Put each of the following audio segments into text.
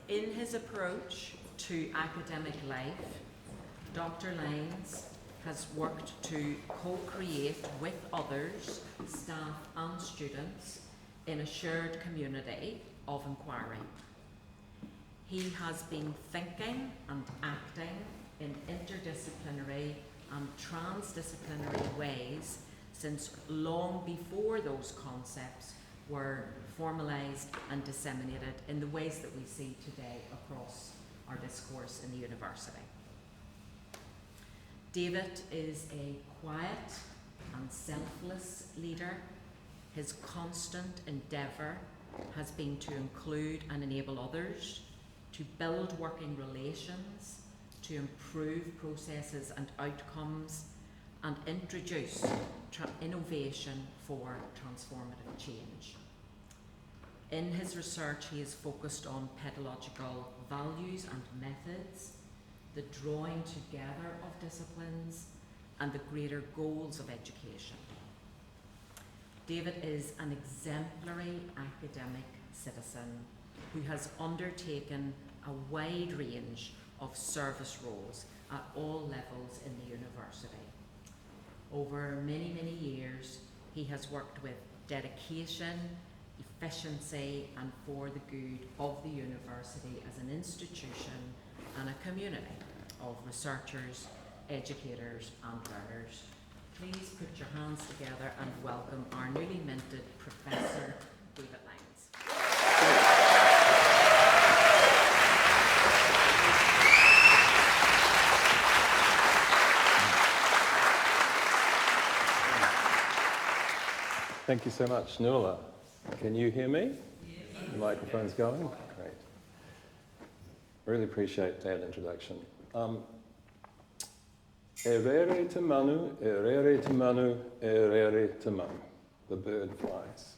In his approach to academic life, Dr. Lyons has worked to co-create with others, staff and students, in a shared community of inquiry. He has been thinking and acting in interdisciplinary and transdisciplinary ways since long before those concepts were formalised and disseminated in the ways that we see today across our discourse in the university. David is a quiet and selfless leader. His constant endeavour has been to include and enable others, to build working relations, to improve processes and outcomes, and introduce innovation for transformative change. In his research, he is focused on pedagogical values and methods, the drawing together of disciplines, and the greater goals of education. David is an exemplary academic citizen who has undertaken a wide range of service roles at all levels in the university. Over many, many years, he has worked with dedication, efficiency, and for the good of the university as an institution and a community of researchers, educators, and learners. Please put your hands together and welcome our newly minted Professor David Lyons. Thank you so much. Nuala, can you hear me? Yes. The microphone's going? Great. Really appreciate that introduction. Erere te manu, erere te manu, erere te manu. The bird flies.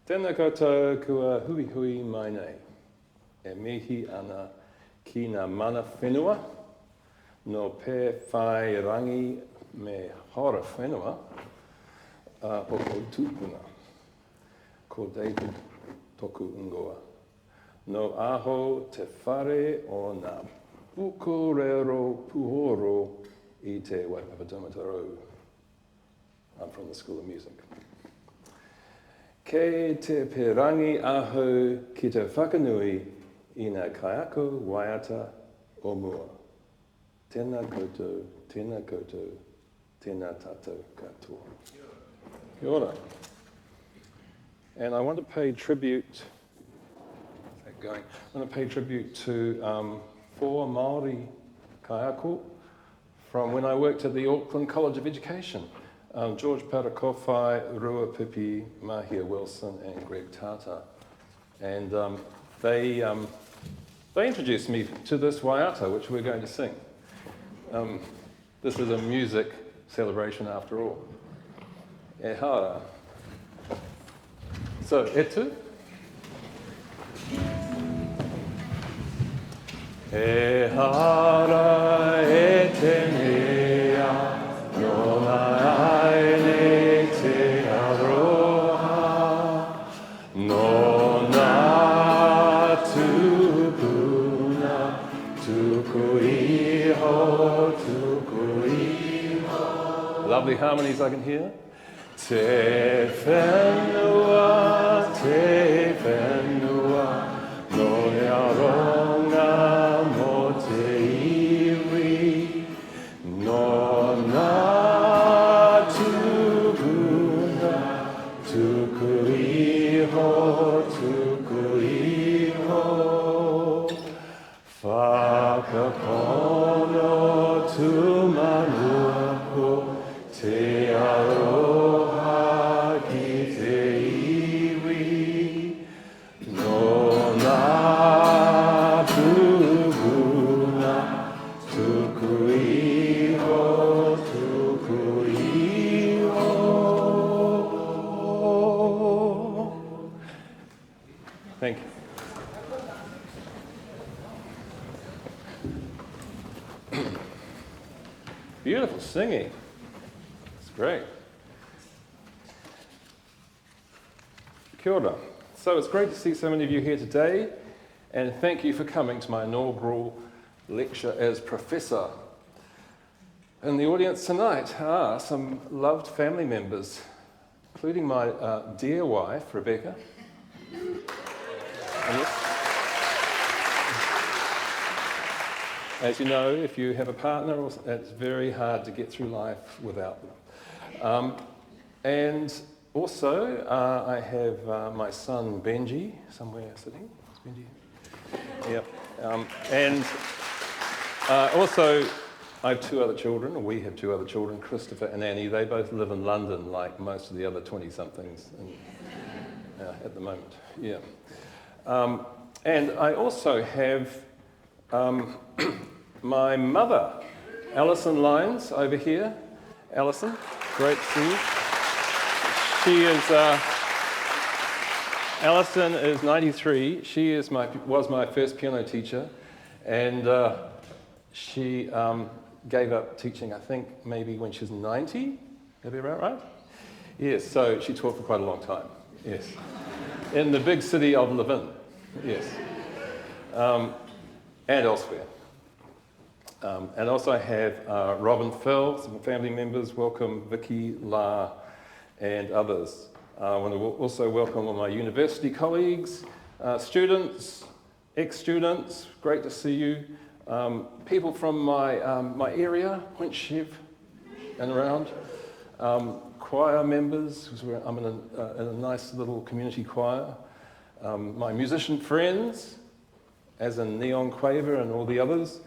Tēnā koutou kua hui hui mai nei. E mihi ana ki ngā mana whenua, no pē whai rangi me hora whenua, hoko tūpuna, ko David toku ingoa. No aho te whare o ngā puko rero puhoro I te Waipapatumataru. I'm from the School of Music. Kei te perangi aho ki te whakanui I ngā kaiako waiata o mua. Tēnā koutou, tēnā koutou, tēnā tātou katoa. Kia ora. And I want to pay tribute, I want to pay tribute to 4 Māori kaiako from when I worked at the Auckland College of Education. George Parakowhai, Rua Pipi, Mahia Wilson, and Greg Tata. And they introduced me to this waiata, which we're going to sing. This is a music celebration after all. E hara. So, etu. E hara e te mea, no nai ne te aroha, no nā tūpuna, tuku iho, tuku iho. Lovely harmonies I can hear. Te whenua, no he aronga mo te iwi, no ngā tūpuna, tuku iho, tuku iho. Whakapono tu manuapo, te aroha ki te iwi, no ngā pūpuna, tuku iho, tuku iho. Thank you. Beautiful singing. It's great. Kia ora. So it's great to see so many of you here today. and thank you for coming to my inaugural lecture as professor. In the audience tonight are some loved family members, including my dear wife, Rebecca. As you know, if you have a partner, it's very hard to get through life without them. And also, I have my son Benji, somewhere sitting. Is Benji? Yep. And also, I have two other children, or we have two other children, Christopher and Annie. They both live in London, like most of the other 20-somethings at the moment. Yeah. And I also have my mother, Alison Lyons, over here. Alison, great to see you. She is, Alison is 93. She was my first piano teacher, and she gave up teaching, I think, maybe when she was 90. That be about right? Yes, so she taught for quite a long time, yes. In the big city of Levin, yes. And elsewhere. And also I have Robin Phil, some family members, welcome Vicky, La, and others. I want to also welcome all my university colleagues, students, ex-students, great to see you. People from my area, Point Chev and around. Choir members, because I'm in a nice little community choir. My musician friends, as in Neon Quaver and all the others.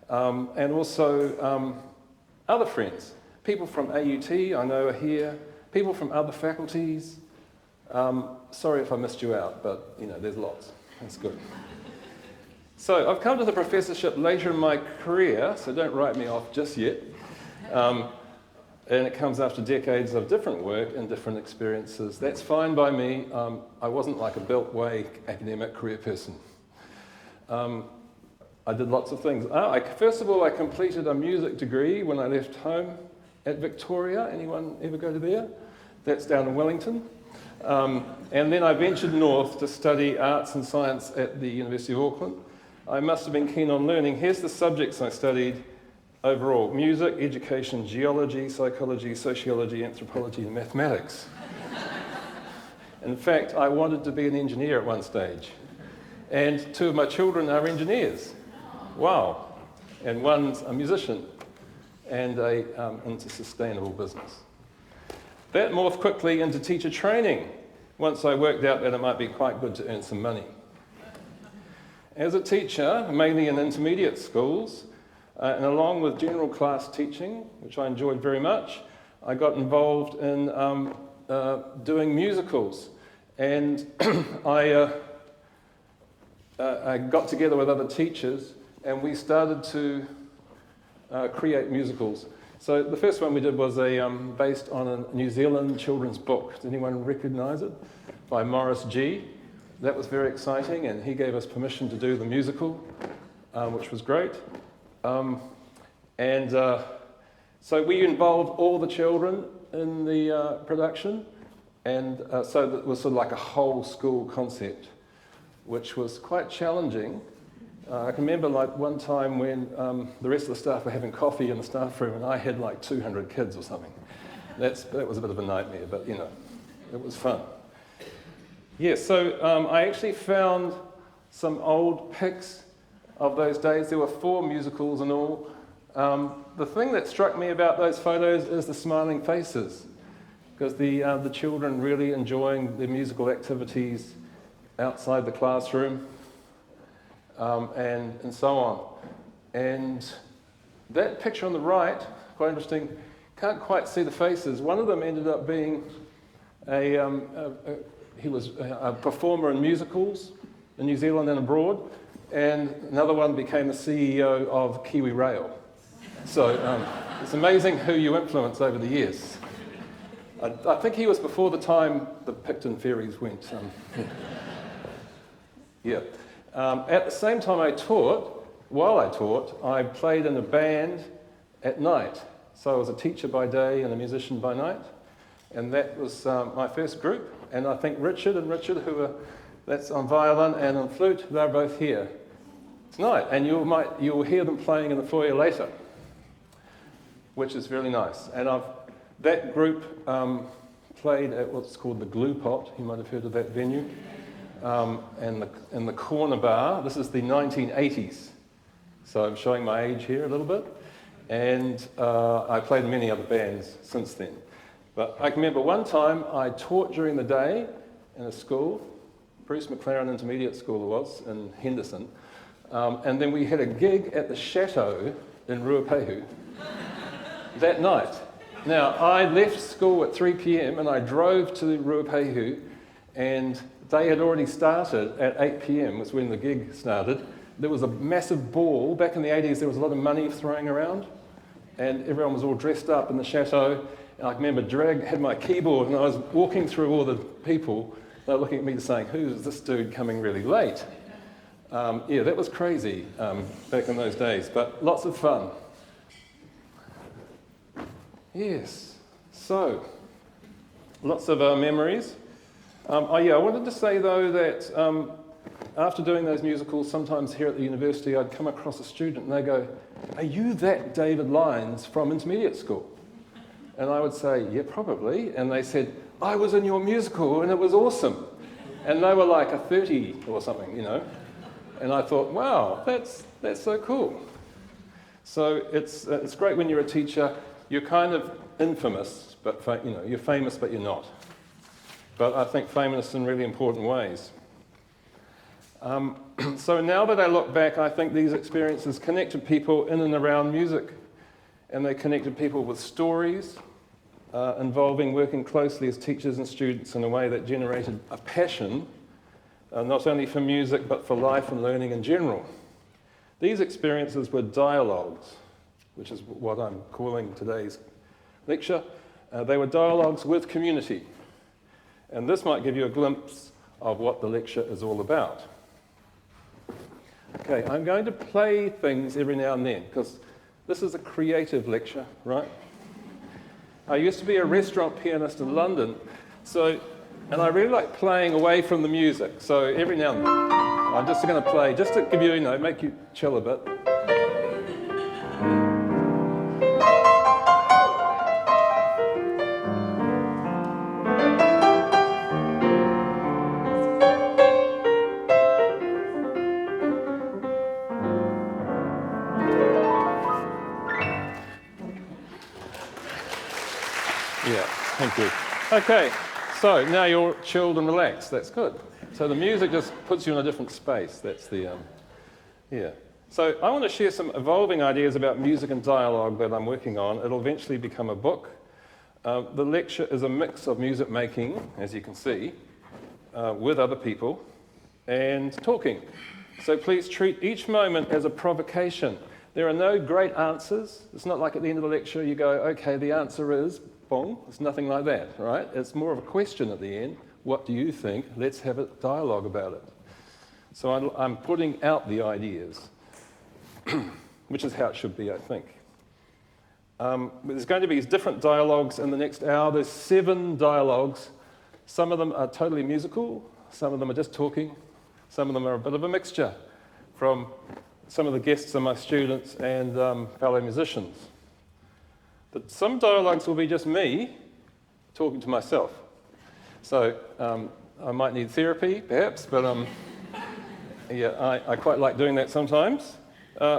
And also other friends. People from AUT, I know are here. People from other faculties. Sorry if I missed you out, but there's lots. That's good. So I've come to the professorship later in my career, so don't write me off just yet. And it comes after decades of different work and different experiences. That's fine by me. I wasn't like a beltway academic career person. I did lots of things. First of all, I completed a music degree when I left home at Victoria. Anyone ever go to there? That's down in Wellington. And then I ventured north to study arts and science at the University of Auckland. I must have been keen on learning. Here's the subjects I studied overall: music, education, geology, psychology, sociology, anthropology, and mathematics. In fact, I wanted to be an engineer at one stage. And two of my children are engineers. Wow. And one's a musician and into sustainable business. That morphed quickly into teacher training once I worked out that it might be quite good to earn some money. As a teacher, mainly in intermediate schools, and along with general class teaching, which I enjoyed very much, I got involved in doing musicals. And I got together with other teachers, and we started to create musicals. So the first one we did was based on a New Zealand children's book. Does anyone recognise it? By Morris G. That was very exciting, and he gave us permission to do the musical, which was great. So we involved all the children in the production, and so it was sort of like a whole school concept, which was quite challenging. I can remember like one time when the rest of the staff were having coffee in the staff room and I had like 200 kids or something. That was a bit of a nightmare, but it was fun. Yeah, so I actually found some old pics of those days. There were 4 musicals in all. The thing that struck me about those photos is the smiling faces, because the children really enjoying the musical activities outside the classroom. And so on. And that picture on the right, quite interesting, can't quite see the faces. One of them ended up being he was a performer in musicals in New Zealand and abroad, and another one became the CEO of Kiwi Rail. So it's amazing who you influence over the years. I think he was before the time the Picton ferries went. Yeah. At the same time while I taught, I played in a band at night. So I was a teacher by day and a musician by night. And that was my first group. And I think Richard, who are That's on violin, and on flute, they're both here tonight. And you'll hear them playing in the foyer later, which is really nice. And that group played at what's called the Glue Pot. You might have heard of that venue. And the Corner Bar. This is the 1980s. So I'm showing my age here a little bit. And I played in many other bands since then. But I can remember one time I taught during the day in a school, Bruce McLaren Intermediate School it was, in Henderson. And then we had a gig at the Chateau in Ruapehu that night. Now, I left school at 3 p.m. and I drove to Ruapehu, and they had already started at 8 p.m. was when the gig started. There was a massive ball. Back in the 80s, there was a lot of money throwing around, and everyone was all dressed up in the Chateau. And I remember had my keyboard, and I was walking through all the people. They were looking at me saying, "Who's this dude coming really late?" Yeah, that was crazy back in those days, but lots of fun. Yes, so lots of memories. I wanted to say though that after doing those musicals, sometimes here at the university, I'd come across a student and they go, "Are you that David Lyons from intermediate school?" And I would say, "Yeah, probably." And they said, "I was in your musical and it was awesome." And they were like a 30 or something, you know. And I thought, wow, that's so cool. So it's great when you're a teacher. You're kind of infamous, but you're famous, but you're not. But I think famous in really important ways. So now that I look back, I think these experiences connected people in and around music, and they connected people with stories involving working closely as teachers and students in a way that generated a passion, not only for music, but for life and learning in general. These experiences were dialogues, which is what I'm calling today's lecture. They were dialogues with community. And this might give you a glimpse of what the lecture is all about. Okay, I'm going to play things every now and then, because this is a creative lecture, right? I used to be a restaurant pianist in London, and I really like playing away from the music. So every now and then, I'm just going to play, just to give you, make you chill a bit. Yeah, thank you. Okay, so now you're chilled and relaxed. That's good. So the music just puts you in a different space. That's the, yeah. So I want to share some evolving ideas about music and dialogue that I'm working on. It'll eventually become a book. The lecture is a mix of music making, as you can see, with other people, and talking. So please treat each moment as a provocation. There are no great answers. It's not like at the end of the lecture you go, okay, the answer is bong. It's nothing like that, right? It's more of a question at the end. What do you think? Let's have a dialogue about it. So I'm putting out the ideas, which is how it should be, I think. There's going to be different dialogues in the next hour. There's 7 dialogues. Some of them are totally musical. Some of them are just talking. Some of them are a bit of a mixture from some of the guests are my students and fellow musicians. But some dialogues will be just me talking to myself. So I might need therapy, perhaps, but yeah, I quite like doing that sometimes.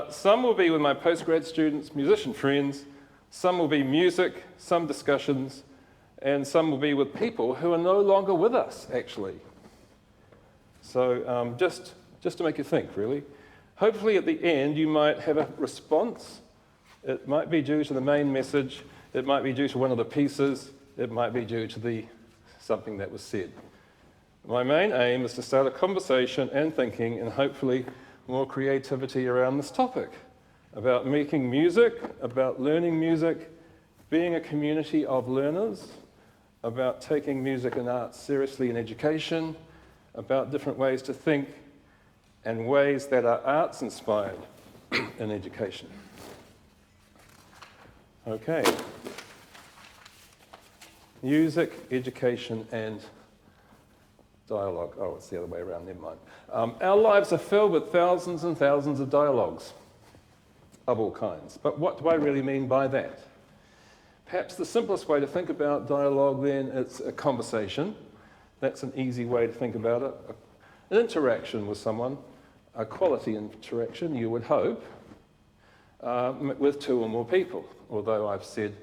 Some will be with my postgrad students, musician friends. Some will be music, some discussions, and some will be with people who are no longer with us, actually. So just to make you think, really. Hopefully at the end you might have a response. It might be due to the main message, it might be due to one of the pieces, it might be due to something that was said. My main aim is to start a conversation and thinking and hopefully more creativity around this topic, about making music, about learning music, being a community of learners, about taking music and art seriously in education, about different ways to think and ways that are arts-inspired in education. Okay. Music, education, and Dialogue. Oh, it's the other way around, never mind. Our lives are filled with thousands and thousands of dialogues of all kinds. But what do I really mean by that? Perhaps the simplest way to think about dialogue then is a conversation. That's an easy way to think about it. An interaction with someone, a quality interaction, you would hope, with two or more people. Although I've said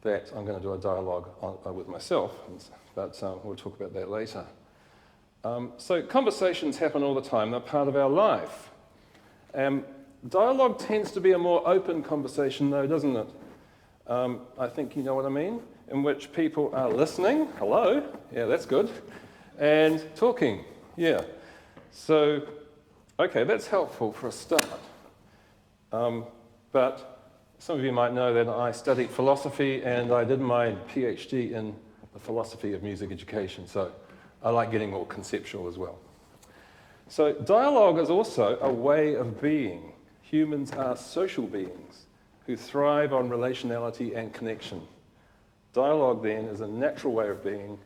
that I'm going to do a dialogue with myself, but we'll talk about that later. So conversations happen all the time. They're part of our life. Dialogue tends to be a more open conversation, though, doesn't it? I think you know what I mean, in which people are listening, hello, yeah, that's good, and talking, yeah. So, okay, that's helpful for a start. But some of you might know that I studied philosophy and I did my PhD in the philosophy of music education, so I like getting more conceptual as well. So dialogue is also a way of being. Humans are social beings who thrive on relationality and connection. Dialogue, then, is a natural way of being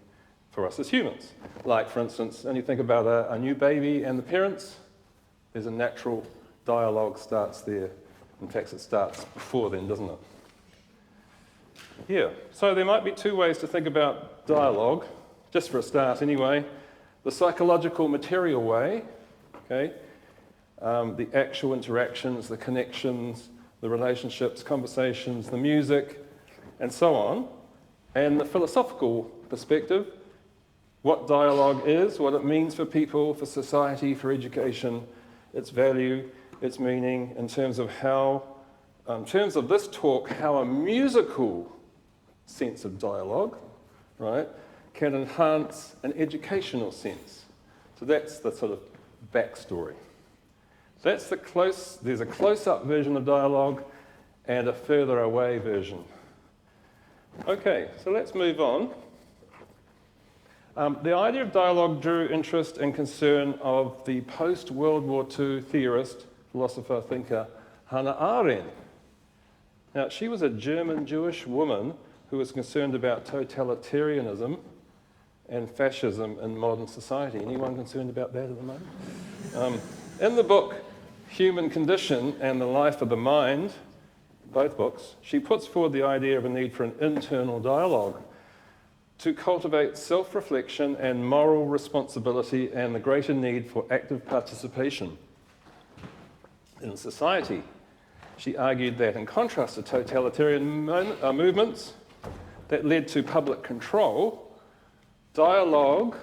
for us as humans. Like, for instance, when you think about a new baby and the parents, there's a natural dialogue starts there. In fact, it starts before then, doesn't it? Yeah, so there might be two ways to think about dialogue, just for a start anyway. The psychological material way, okay? The actual interactions, the connections, the relationships, conversations, the music, and so on. And the philosophical perspective, what dialogue is, what it means for people, for society, for education, its value, its meaning, in terms of this talk, how a musical sense of dialogue, right, can enhance an educational sense. So that's the sort of backstory. There's a close-up version of dialogue and a further away version. Okay, so let's move on. The idea of dialogue drew interest and concern of the post-World War II theorist, philosopher, thinker, Hannah Arendt. Now, she was a German Jewish woman who was concerned about totalitarianism and fascism in modern society. Anyone concerned about that at the moment? In the book Human Condition and the Life of the Mind, both books, she puts forward the idea of a need for an internal dialogue to cultivate self-reflection and moral responsibility and the greater need for active participation in society. She argued that in contrast to totalitarian movements that led to public control, dialogue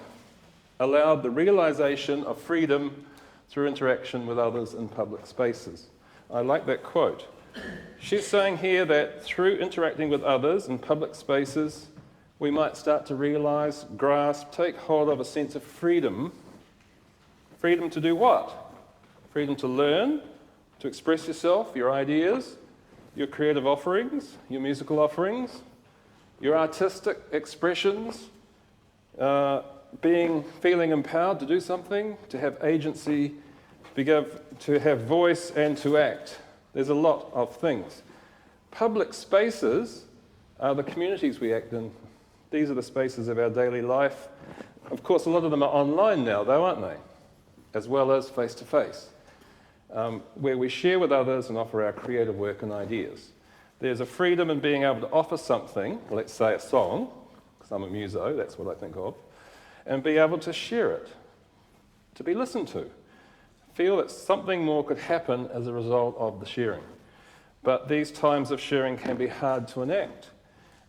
allowed the realization of freedom through interaction with others in public spaces. I like that quote. She's saying here that through interacting with others in public spaces, we might start to realize, grasp, take hold of a sense of freedom. Freedom to do what? Freedom to learn, to express yourself, your ideas, your creative offerings, your musical offerings, your artistic expressions, feeling empowered to do something, to have agency, to have voice and to act. There's a lot of things. Public spaces are the communities we act in. These are the spaces of our daily life. Of course, a lot of them are online now, though, aren't they? As well as face-to-face, where we share with others and offer our creative work and ideas. There's a freedom in being able to offer something, let's say a song, because I'm a muso, that's what I think of, and be able to share it, to be listened to. Feel that something more could happen as a result of the sharing. But these times of sharing can be hard to enact,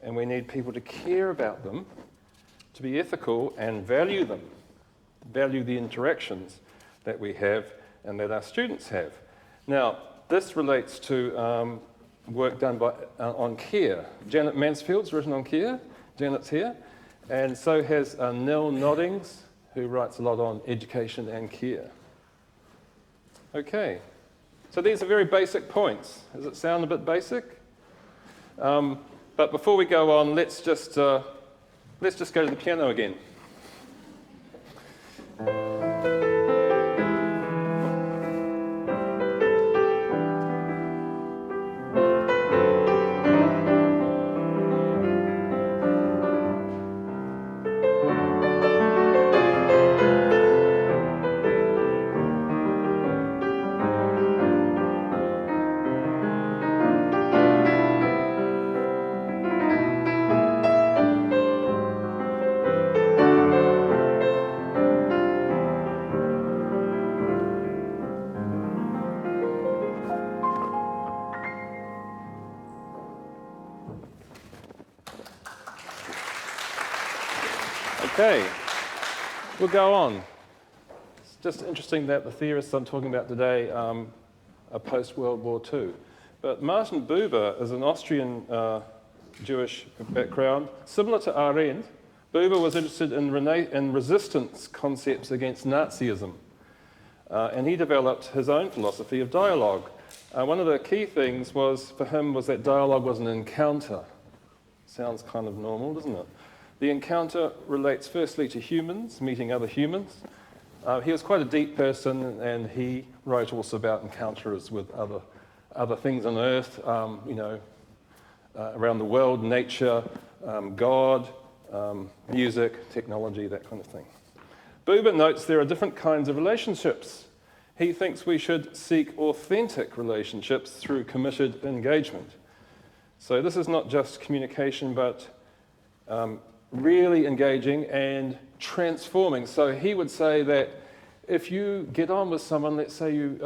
and we need people to care about them, to be ethical and value them, value the interactions that we have and that our students have. Now, this relates to work done on care. Janet Mansfield's written on care. Janet's here. And so has Nell Noddings, who writes a lot on education and care. Okay, so these are very basic points. Does it sound a bit basic? But before we go on, let's just go to the piano again. Okay, we'll go on. It's just interesting that the theorists I'm talking about today are post-World War II. But Martin Buber is an Austrian Jewish background. Similar to Arendt, Buber was interested in resistance concepts against Nazism. And he developed his own philosophy of dialogue. One of the key things for him was that dialogue was an encounter. Sounds kind of normal, doesn't it? The encounter relates firstly to humans, meeting other humans. He was quite a deep person, and he wrote also about encounters with other things on earth, around the world, nature, God, music, technology, that kind of thing. Buber notes there are different kinds of relationships. He thinks we should seek authentic relationships through committed engagement. So this is not just communication, but really engaging and transforming. So he would say that if you get on with someone, let's say you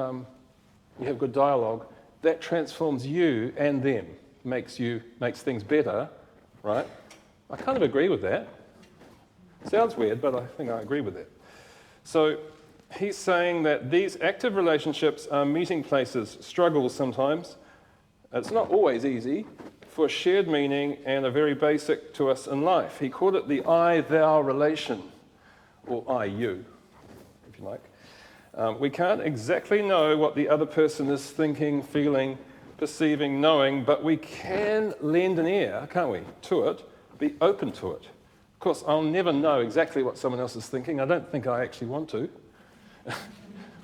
have good dialogue, that transforms you and them, makes things better, right? I kind of agree with that. Sounds weird, but I think I agree with it. So he's saying that these active relationships are meeting places, struggles sometimes. It's not always easy, for shared meaning and are very basic to us in life. He called it the I-thou relation, or I-you, if you like. We can't exactly know what the other person is thinking, feeling, perceiving, knowing, but we can lend an ear, can't we, to it, be open to it. Of course, I'll never know exactly what someone else is thinking. I don't think I actually want to.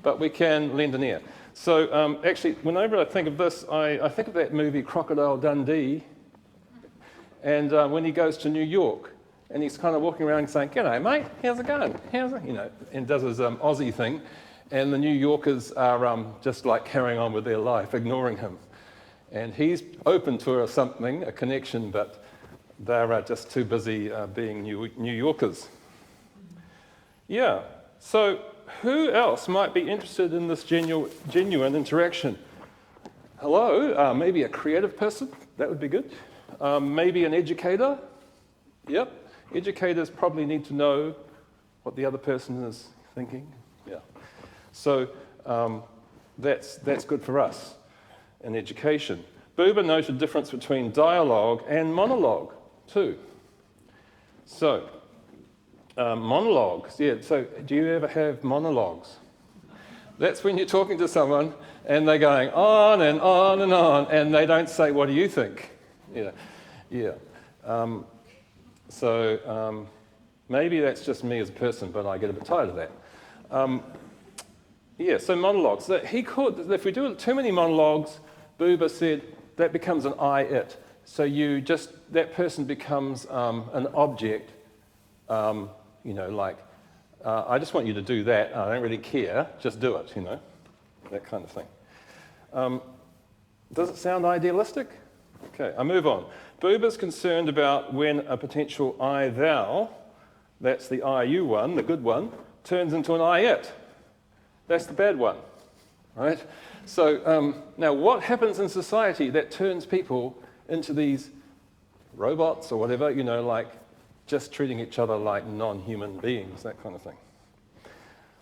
But we can lend an ear. So actually, whenever I think of this, I think of that movie Crocodile Dundee, and when he goes to New York, and he's kind of walking around saying, "G'day, mate, how's it going? How's it?" And does his Aussie thing, and the New Yorkers are just like carrying on with their life, ignoring him. And he's open to something, a connection, but they're just too busy being New Yorkers. Yeah, so who else might be interested in this genuine interaction? Hello, maybe a creative person, that would be good. Maybe an educator, yep. Educators probably need to know what the other person is thinking, yeah. So that's good for us in education. Buber noted the difference between dialogue and monologue too. So, monologues, yeah, so do you ever have monologues? That's when you're talking to someone and they're going on and on and on, and they don't say, "What do you think?" Yeah. Maybe that's just me as a person, but I get a bit tired of that. So monologues. If we do too many monologues, Buber said, that becomes an I-it. So that person becomes an object, I just want you to do that, I don't really care, just do it, that kind of thing. Does it sound idealistic? Okay, I move on. Buber's concerned about when a potential I-thou, that's the I-you one, the good one, turns into an I-it. That's the bad one, right? So now what happens in society that turns people into these robots or whatever, like just treating each other like non-human beings, that kind of thing.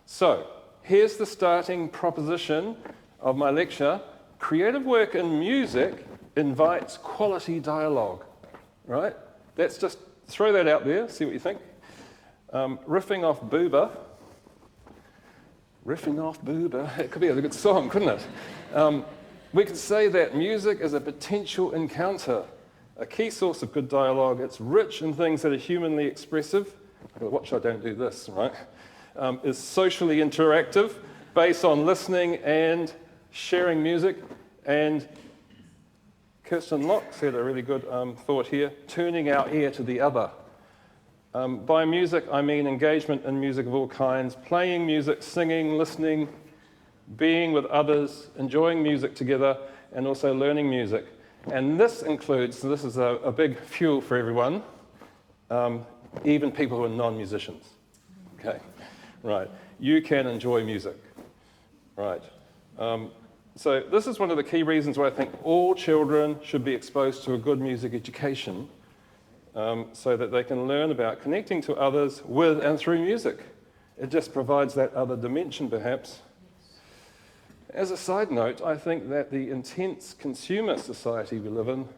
So here's the starting proposition of my lecture. Creative work in music invites quality dialogue, right? Let's just throw that out there, see what you think. Riffing off Buber, it could be a good song, couldn't it? We could say that music is a potential encounter, a key source of good dialogue. It's rich in things that are humanly expressive. I've got to watch I don't do this, right? Is socially interactive, based on listening and sharing music. And Kirsten Locke said a really good thought here, turning our ear to the other. By music, I mean engagement in music of all kinds, playing music, singing, listening, being with others, enjoying music together, and also learning music. And this includes, this is a big fuel for everyone, even people who are non-musicians. Okay, right. You can enjoy music, right. So this is one of the key reasons why I think all children should be exposed to a good music education. so that they can learn about connecting to others with and through music. It just provides that other dimension, perhaps. As a side note, I think that the intense consumer society we live in,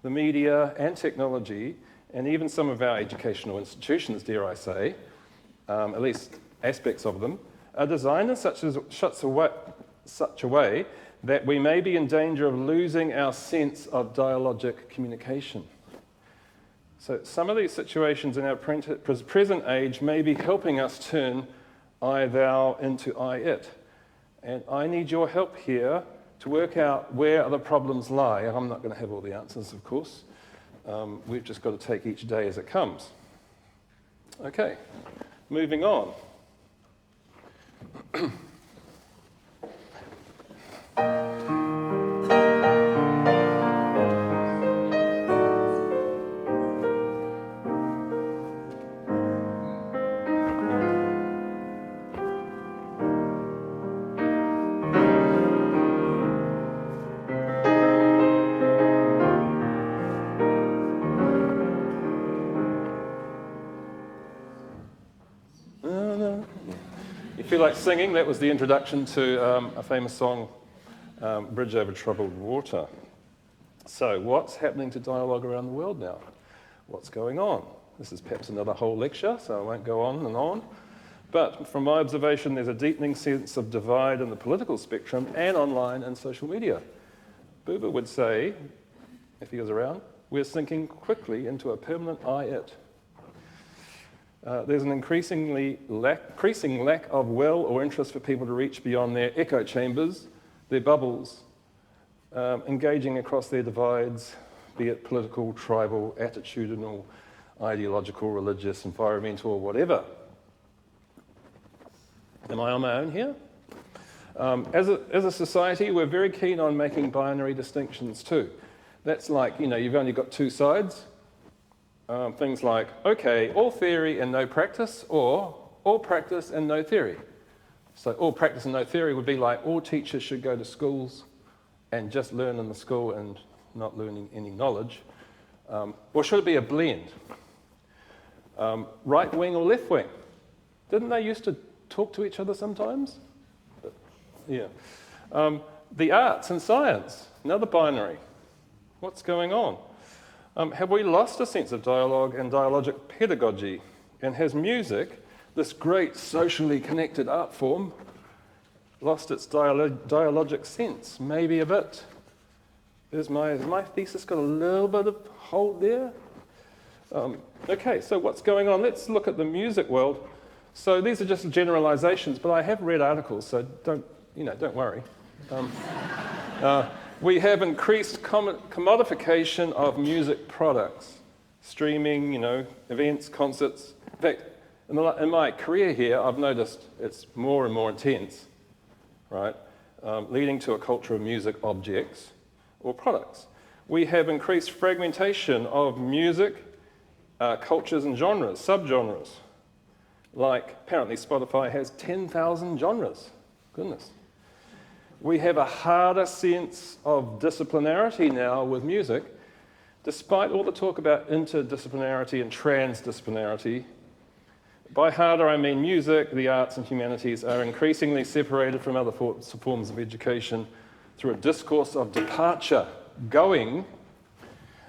the media and technology, and even some of our educational institutions, dare I say, at least aspects of them, are designed in such a way that we may be in danger of losing our sense of dialogic communication. So some of these situations in our present age may be helping us turn I, thou into I, it. And I need your help here to work out where the problems lie. And I'm not going to have all the answers, of course. We've just got to take each day as it comes. Okay, moving on. You feel like singing? That was the introduction to a famous song, Bridge Over Troubled Water. So what's happening to dialogue around the world now? What's going on? This is perhaps another whole lecture, so I won't go on and on. But from my observation, there's a deepening sense of divide in the political spectrum and online and social media. Buber would say, if he was around, we're sinking quickly into a permanent I-it. There's an increasing lack of will or interest for people to reach beyond their echo chambers, their bubbles, engaging across their divides, be it political, tribal, attitudinal, ideological, religious, environmental, or whatever. Am I on my own here? As a society, we're very keen on making binary distinctions too. That's like, you've only got two sides. Things like, okay, all theory and no practice, or all practice and no theory. So all practice and no theory would be like all teachers should go to schools and just learn in the school and not learning any knowledge. Or should it be a blend? Right wing or left wing? Didn't they used to talk to each other sometimes? Yeah. The arts and science, another binary. What's going on? Have we lost a sense of dialogue and dialogic pedagogy? And has music, this great socially connected art form, lost its dialogic sense? Maybe a bit. Has my thesis got a little bit of hold there? Okay, so what's going on? Let's look at the music world. So these are just generalizations, but I have read articles, so don't worry. We have increased commodification of music products, streaming, events, concerts. In fact, in my career here, I've noticed it's more and more intense, right? Leading to a culture of music objects or products. We have increased fragmentation of music, cultures and genres, subgenres. Like, apparently Spotify has 10,000 genres. Goodness. We have a harder sense of disciplinarity now with music, despite all the talk about interdisciplinarity and transdisciplinarity. By harder, I mean music, the arts and humanities are increasingly separated from other forms of education through a discourse of departure, going.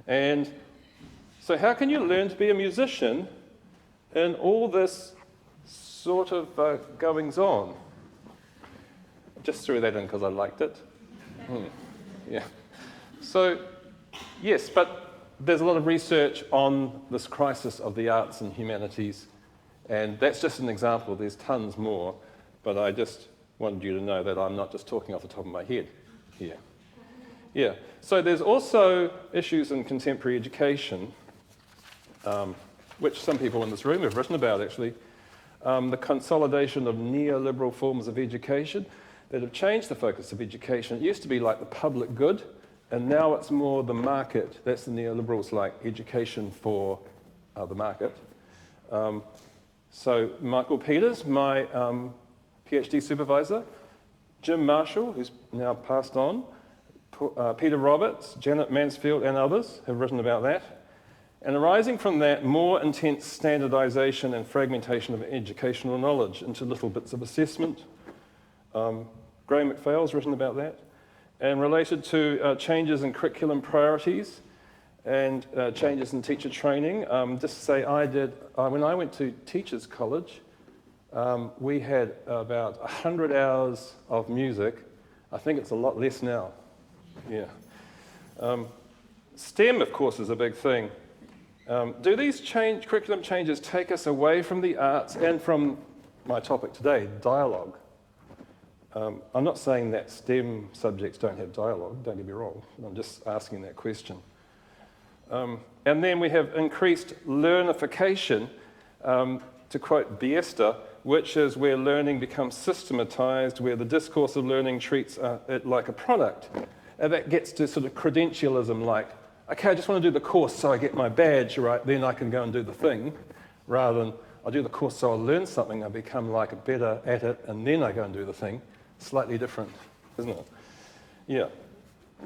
And so how can you learn to be a musician in all this sort of goings-on? Just threw that in because I liked it. Yeah. So, yes, but there's a lot of research on this crisis of the arts and humanities, and that's just an example. There's tons more, but I just wanted you to know that I'm not just talking off the top of my head here. Yeah. So there's also issues in contemporary education, which some people in this room have written about, actually. The consolidation of neoliberal forms of education that have changed the focus of education. It used to be like the public good, and now it's more the market. That's the neoliberals, like education for the market. So Michael Peters, my PhD supervisor, Jim Marshall, who's now passed on, Peter Roberts, Janet Mansfield, and others have written about that. And arising from that, more intense standardization and fragmentation of educational knowledge into little bits of assessment. Graham McPhail's written about that. And related to changes in curriculum priorities and changes in teacher training. Just to say, when I went to Teachers College, we had about 100 hours of music. I think it's a lot less now. Yeah. STEM, of course, is a big thing. Do these curriculum changes take us away from the arts and from my topic today, dialogue? I'm not saying that STEM subjects don't have dialogue, don't get me wrong. I'm just asking that question. And then we have increased learnification, to quote Biesta, which is where learning becomes systematized, where the discourse of learning treats it like a product. And that gets to sort of credentialism, like, okay, I just want to do the course so I get my badge, right? Then I can go and do the thing, rather than I'll do the course so I'll learn something, I become like better at it, and then I go and do the thing. Slightly different, isn't it? Yeah.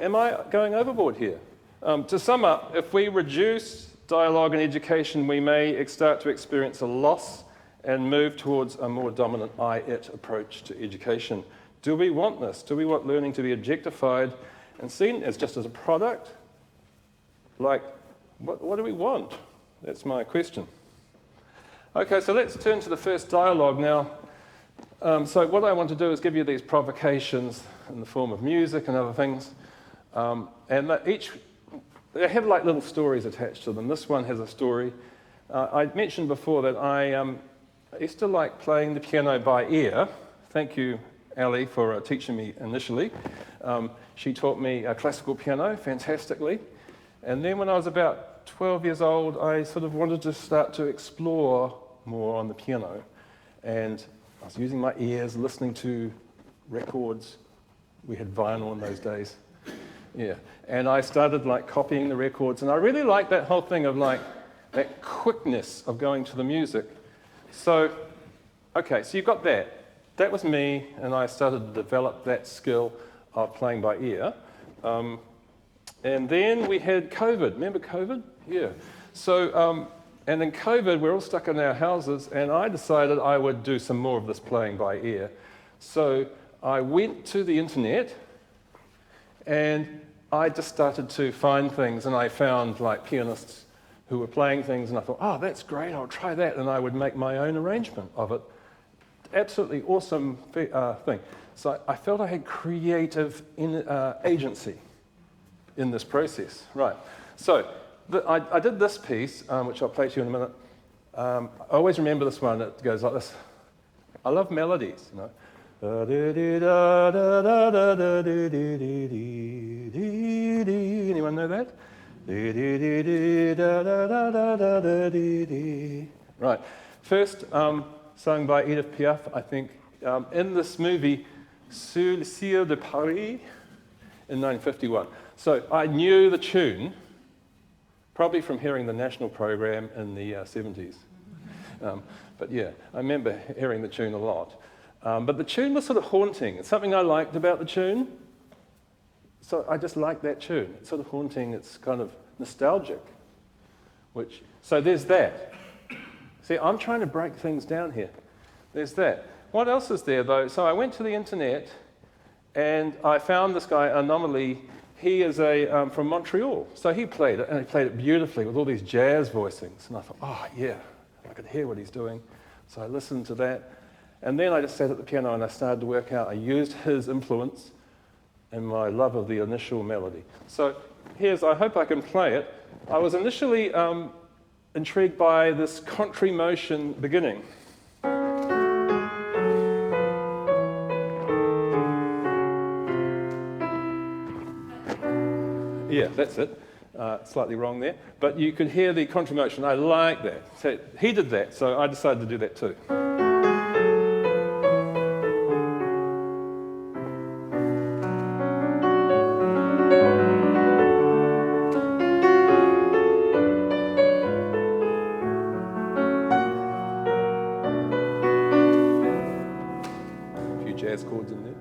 Am I going overboard here? To sum up, if we reduce dialogue in education, we may start to experience a loss and move towards a more dominant I-it approach to education. Do we want this? Do we want learning to be objectified and seen as just as a product? Like, what do we want? That's my question. Okay, so let's turn to the first dialogue now. So what I want to do is give you these provocations in the form of music and other things. And they have like little stories attached to them. This one has a story. I mentioned before that I used to like playing the piano by ear. Thank you, Ali, for teaching me initially. She taught me classical piano fantastically. And then when I was about 12 years old, I sort of wanted to start to explore more on the piano. And I was using my ears, listening to records. We had vinyl in those days. Yeah. And I started like copying the records. And I really liked that whole thing of like that quickness of going to the music. So, okay, so you've got that. That was me, and I started to develop that skill of playing by ear. And then we had COVID. Remember COVID? Yeah. So, and in COVID, we're all stuck in our houses, and I decided I would do some more of this playing by ear. So I went to the internet, and I just started to find things, and I found like pianists who were playing things, and I thought, oh, that's great, I'll try that, and I would make my own arrangement of it. Absolutely awesome thing. So I felt I had creative agency in this process. Right. So I did this piece, which I'll play to you in a minute. I always remember this one. It goes like this. I love melodies, you know. Anyone know that? Right. First, sung by Edith Piaf, I think, in this movie, Sur le ciel de Paris, in 1951. So I knew the tune, probably from hearing the national program in the 70s. But yeah, I remember hearing the tune a lot. But the tune was sort of haunting. It's something I liked about the tune. So I just like that tune. It's sort of haunting. It's kind of nostalgic. So there's that. See, I'm trying to break things down here. There's that. What else is there, though? So I went to the internet, and I found this guy, Anomaly. He is from Montreal. So he played it, and he played it beautifully with all these jazz voicings. And I thought, oh, yeah, I could hear what he's doing. So I listened to that. And then I just sat at the piano, and I started to work out. I used his influence and my love of the initial melody. So I hope I can play it. I was initially intrigued by this contrary motion beginning. Yeah, that's it. Slightly wrong there. But you could hear the contrary motion. I like that. So he did that, so I decided to do that too. A few jazz chords in there.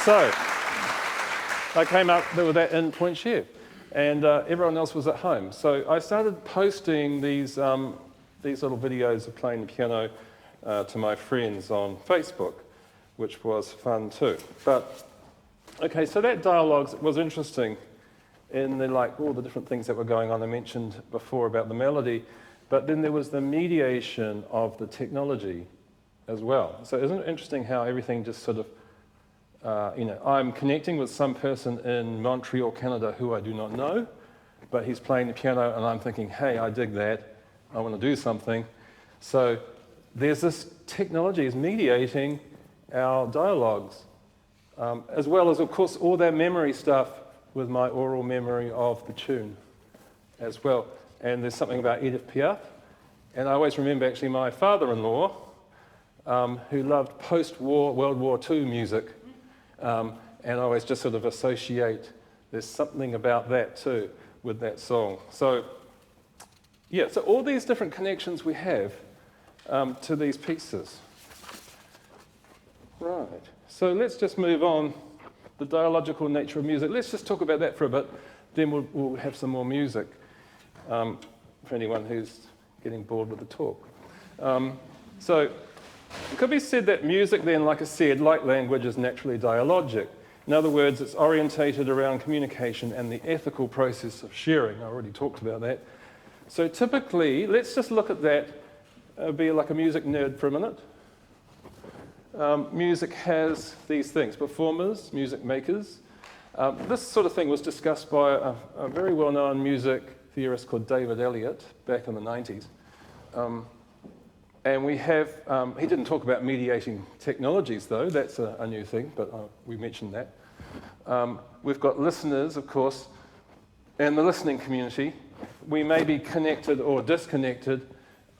So I came up with that in Point Share, and everyone else was at home. So I started posting these little videos of playing the piano to my friends on Facebook, which was fun too. But okay, so that dialogue was interesting in all the different things that were going on. I mentioned before about the melody, but then there was the mediation of the technology as well. So isn't it interesting how everything just sort of, I'm connecting with some person in Montreal, Canada, who I do not know, but he's playing the piano, and I'm thinking, hey, I dig that, I want to do something. So there's this technology is mediating our dialogues, as well as, of course, all that memory stuff with my oral memory of the tune as well. And there's something about Edith Piaf. And I always remember actually my father-in-law, who loved post-war, World War II music. And I always just sort of associate, there's something about that too with that song. So, yeah, so all these different connections we have to these pieces. Right, so let's just move on. The dialogical nature of music. Let's just talk about that for a bit, then we'll have some more music for anyone who's getting bored with the talk. So it could be said that music then, like I said, like language, is naturally dialogic. In other words, it's orientated around communication and the ethical process of sharing. I already talked about that. So typically, let's just look at that, be like a music nerd for a minute. Music has these things: performers, music makers. This sort of thing was discussed by a very well-known music theorist called David Elliott back in the 90s. And we have, he didn't talk about mediating technologies though, that's a new thing, but we mentioned that. We've got listeners, of course, and the listening community. We may be connected or disconnected.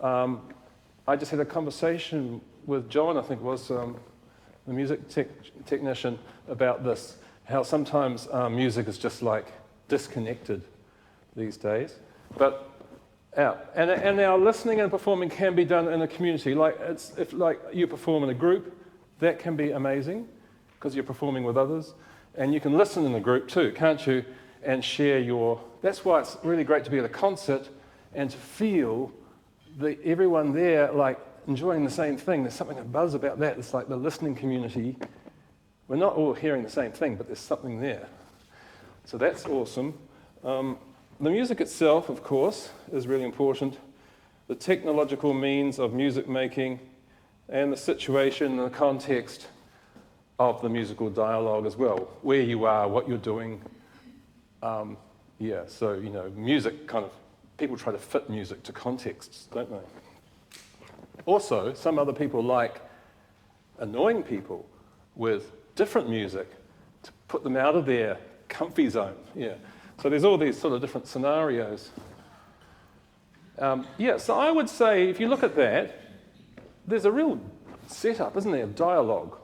I just had a conversation with John, I think it was, the music technician, about this, how sometimes music is just like disconnected these days. But and our listening and performing can be done in a community. Like if you perform in a group, that can be amazing because you're performing with others, and you can listen in a group too, can't you? And share your. That's why it's really great to be at a concert and to feel everyone there like enjoying the same thing. There's something a buzz about that. It's like the listening community. We're not all hearing the same thing, but there's something there. So that's awesome. The music itself, of course, is really important. The technological means of music making and the situation and the context of the musical dialogue as well. Where you are, what you're doing. So, music kind of, people try to fit music to contexts, don't they? Also, some other people like annoying people with different music to put them out of their comfy zone. Yeah. So there's all these sort of different scenarios. So I would say, if you look at that, there's a real setup, isn't there, of dialogue,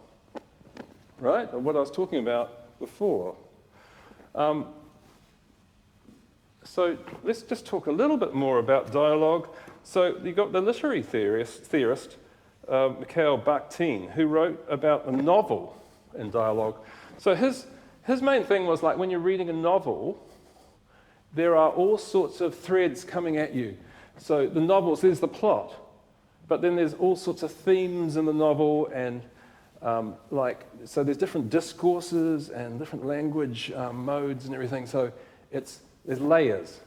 right? Of what I was talking about before. So let's just talk a little bit more about dialogue. So you've got the literary theorist Mikhail Bakhtin, who wrote about a novel in dialogue. So his main thing was like when you're reading a novel, there are all sorts of threads coming at you. So the novels, there's the plot, but then there's all sorts of themes in the novel, and so there's different discourses and different language modes and everything. So there's layers.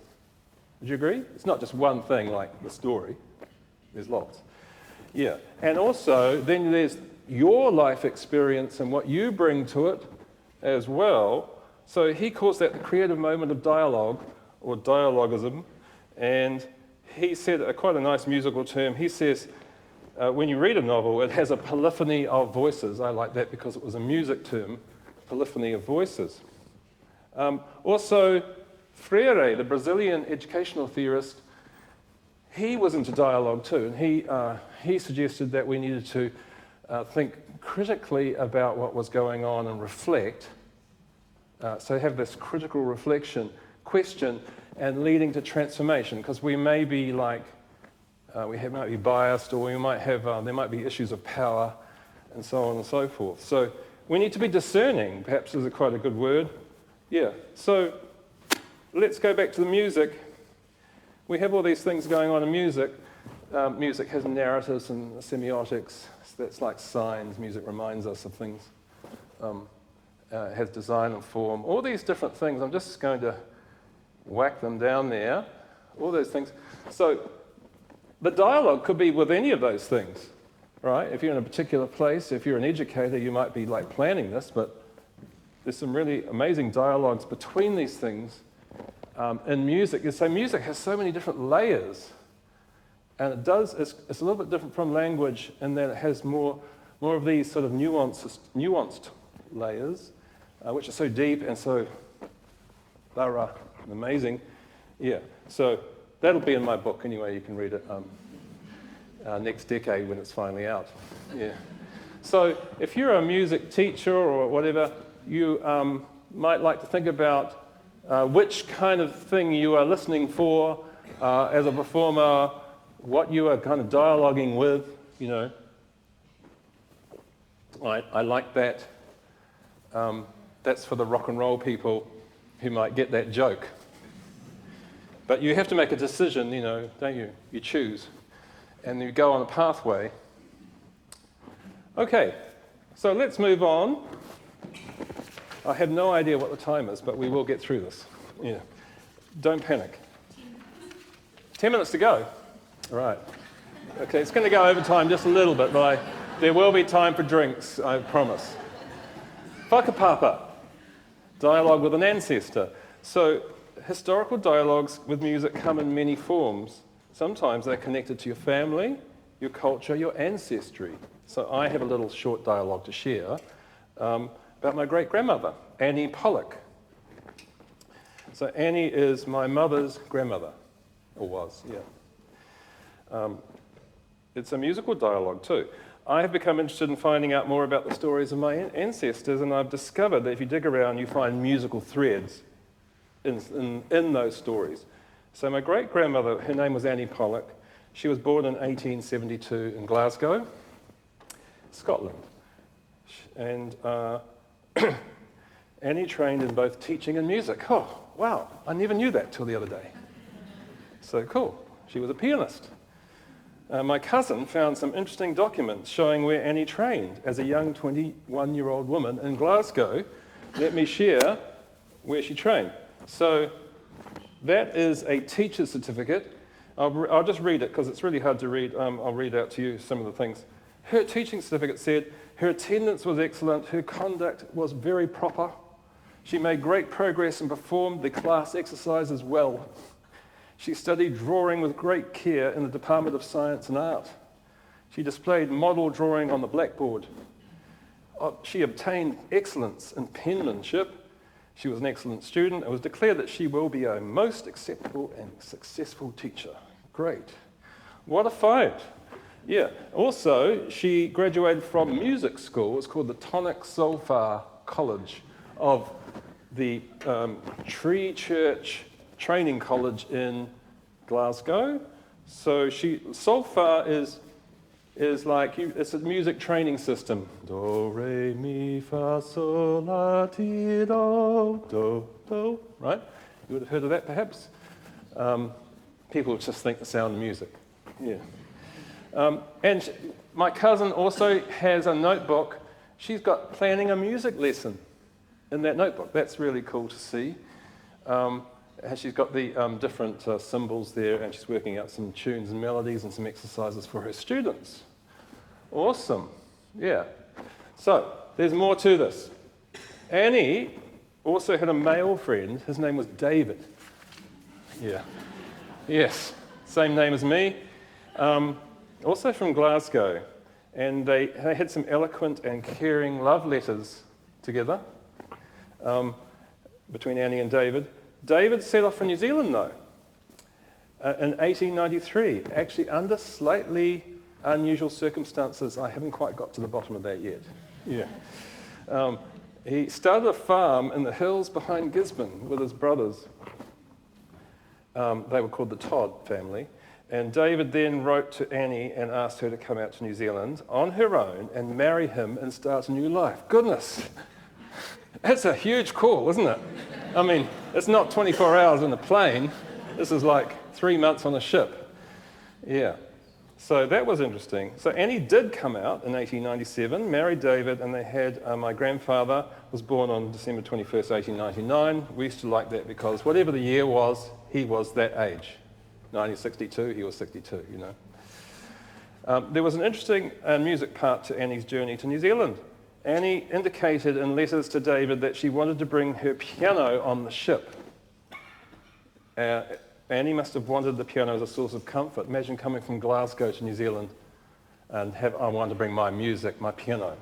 Would you agree? It's not just one thing like the story. There's lots. Yeah. And also, then there's your life experience and what you bring to it as well. So he calls that the creative moment of dialogue, or dialogism. And he said quite a nice musical term. He says, when you read a novel, it has a polyphony of voices. I like that because it was a music term, polyphony of voices. Also, Freire, the Brazilian educational theorist, he was into dialogue too, and he suggested that we needed to think critically about what was going on and reflect. So have this critical reflection, question, and leading to transformation, because we may be like, might be biased, or we might have, there might be issues of power, and so on and so forth. So we need to be discerning, perhaps is quite a good word. Yeah, so let's go back to the music. We have all these things going on in music. Music has narratives and semiotics. That's like signs. Music reminds us of things. It has design and form. All these different things. I'm just going to whack them down there. All those things. So the dialogue could be with any of those things, right? If you're in a particular place, if you're an educator, you might be like planning this, but there's some really amazing dialogues between these things in music. So music has so many different layers. And it's a little bit different from language in that it has more of these sort of nuanced layers, which are so deep and so thorough and amazing. Yeah, so that'll be in my book anyway. You can read it next decade when it's finally out. Yeah. So if you're a music teacher or whatever, you might like to think about which kind of thing you are listening for as a performer, what you are kind of dialoguing with, you know. I like that. That's for the rock and roll people who might get that joke. But you have to make a decision, you know, don't you? You choose. And you go on a pathway. Okay, so let's move on. I have no idea what the time is, but we will get through this. Yeah. Don't panic. 10 minutes to go. All right. Okay, it's going to go over time just a little bit, but there will be time for drinks, I promise. Whakapapa, dialogue with an ancestor. So historical dialogues with music come in many forms. Sometimes they're connected to your family, your culture, your ancestry. So I have a little short dialogue to share about my great-grandmother, Annie Pollock. So Annie is my mother's grandmother, or was, yeah. It's a musical dialogue too. I have become interested in finding out more about the stories of my ancestors, and I've discovered that if you dig around, you find musical threads in those stories. So my great-grandmother, her name was Annie Pollock. She was born in 1872 in Glasgow, Scotland. And Annie trained in both teaching and music. Oh, wow, I never knew that till the other day. So cool, she was a pianist. My cousin found some interesting documents showing where Annie trained as a young 21-year-old woman in Glasgow. Let me share where she trained. So that is a teacher's certificate. I'll just read it because it's really hard to read. I'll read out to you some of the things. Her teaching certificate said her attendance was excellent, her conduct was very proper, she made great progress and performed the class exercises well. She studied drawing with great care in the Department of Science and Art. She displayed model drawing on the blackboard. She obtained excellence in penmanship. She was an excellent student. It was declared that she will be a most acceptable and successful teacher. Great. What a find. Yeah. Also, she graduated from music school. It's called the Tonic Solfar College of the Tree Church Training College in Glasgow. So Solfar is like, it's a music training system. Do, re, mi, fa, sol, la, ti, do, right? You would have heard of that perhaps? People just think the sound of music. Yeah. And my cousin also has a notebook. She's got planning a music lesson in that notebook. That's really cool to see. She's got the different symbols there, and she's working out some tunes and melodies and some exercises for her students. Awesome. Yeah. So there's more to this. Annie also had a male friend. His name was David. Yeah. Yes. Same name as me. Also from Glasgow. And they had some eloquent and caring love letters together between Annie and David. David set off for New Zealand, though, in 1893, actually under slightly unusual circumstances. I haven't quite got to the bottom of that yet. Yeah. He started a farm in the hills behind Gisborne with his brothers. They were called the Todd family. And David then wrote to Annie and asked her to come out to New Zealand on her own and marry him and start a new life. Goodness, that's a huge call, isn't it? I mean, it's not 24 hours on a plane. This is like 3 months on a ship. Yeah. So that was interesting. So Annie did come out in 1897, married David, and they had, my grandfather was born on December 21st, 1899. We used to like that because whatever the year was, he was that age. 1962, he was 62, you know. There was an interesting music part to Annie's journey to New Zealand. Annie indicated in letters to David that she wanted to bring her piano on the ship. Annie must have wanted the piano as a source of comfort. Imagine coming from Glasgow to New Zealand and I want to bring my music, my piano.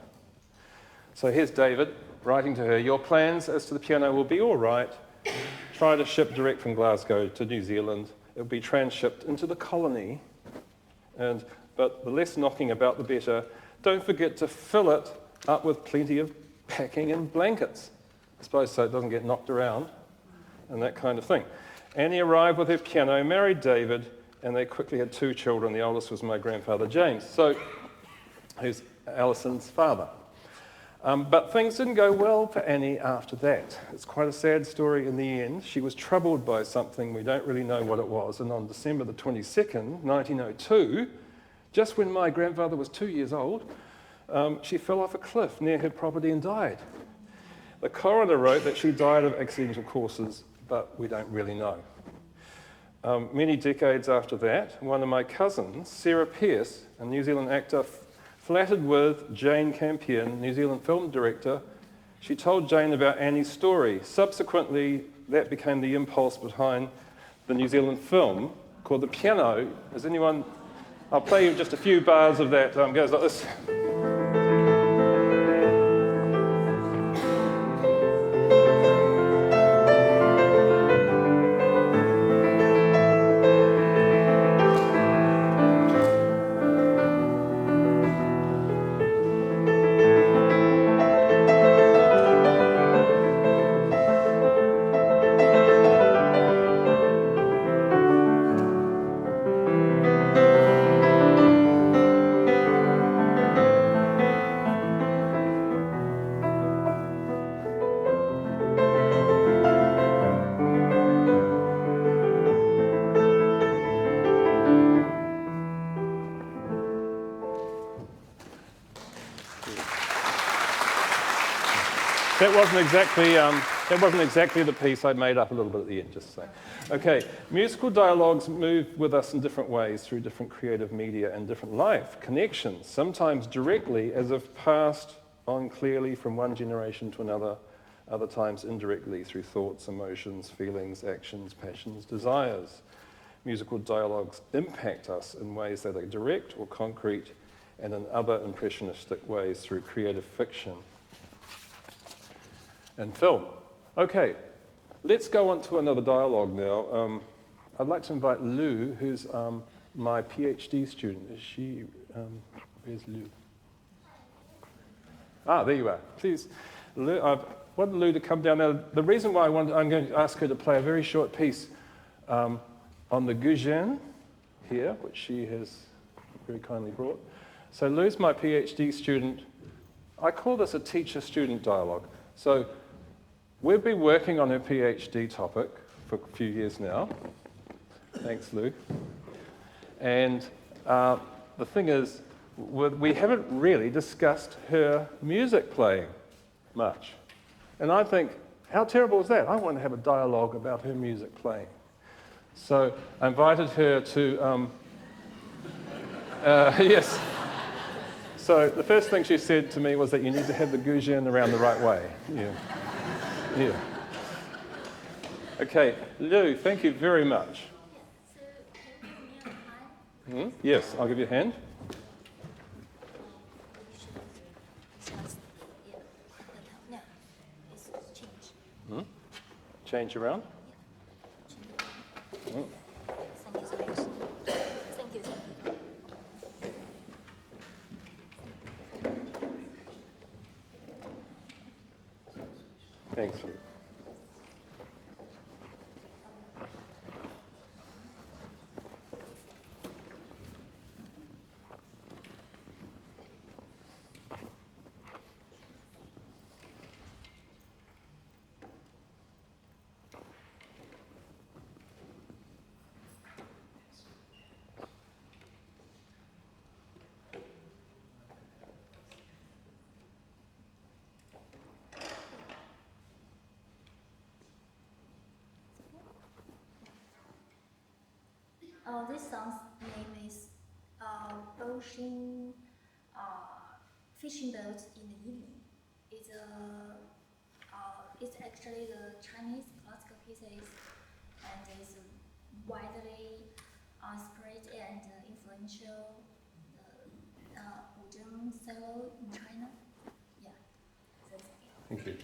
So here's David writing to her, your plans as to the piano will be all right. Try to ship direct from Glasgow to New Zealand. It will be transshipped into the colony. But the less knocking about, the better. Don't forget to fill it up with plenty of packing and blankets. I suppose so it doesn't get knocked around and that kind of thing. Annie arrived with her piano, married David, and they quickly had 2 children. The oldest was my grandfather, James, who's Alison's father. But things didn't go well for Annie after that. It's quite a sad story in the end. She was troubled by something, we don't really know what it was, and on December the 22nd, 1902, just when my grandfather was 2 years old, she fell off a cliff near her property and died. The coroner wrote that she died of accidental causes, but we don't really know. Many decades after that, one of my cousins, Sarah Pearce, a New Zealand actor, flattered with Jane Campion, New Zealand film director. She told Jane about Annie's story. Subsequently, that became the impulse behind the New Zealand film called The Piano. Is anyone... I'll play you just a few bars of that. Goes like this. That wasn't exactly the piece. I made up a little bit at the end, just to say. Okay, musical dialogues move with us in different ways through different creative media and different life connections, sometimes directly as if passed on clearly from one generation to another, other times indirectly through thoughts, emotions, feelings, actions, passions, desires. Musical dialogues impact us in ways that are direct or concrete and in other impressionistic ways through creative fiction and film. Okay, let's go on to another dialogue now. I'd like to invite Lou, who's my PhD student. Is she, where's Lou? Ah, there you are. Please, Lou, I want Lou to come down. Now, the reason why I'm going to ask her to play a very short piece on the guzheng here, which she has very kindly brought. So Lou's my PhD student. I call this a teacher-student dialogue. So we've been working on her PhD topic for a few years now. Thanks, Lou. And the thing is, we haven't really discussed her music playing much. And I think, how terrible is that? I want to have a dialogue about her music playing. So I invited her to, yes. So the first thing she said to me was that you need to have the guzheng around the right way. Yeah. Yeah. Okay, Lou, thank you very much. Yes, I'll give you a hand. Change around. Oh. Thanks. This song's name is Ocean Fishing Boat in the Evening. It's actually the Chinese classical pieces, and it's widely spread and influential Wuzheng solo in China. Yeah, that's it. Thank you.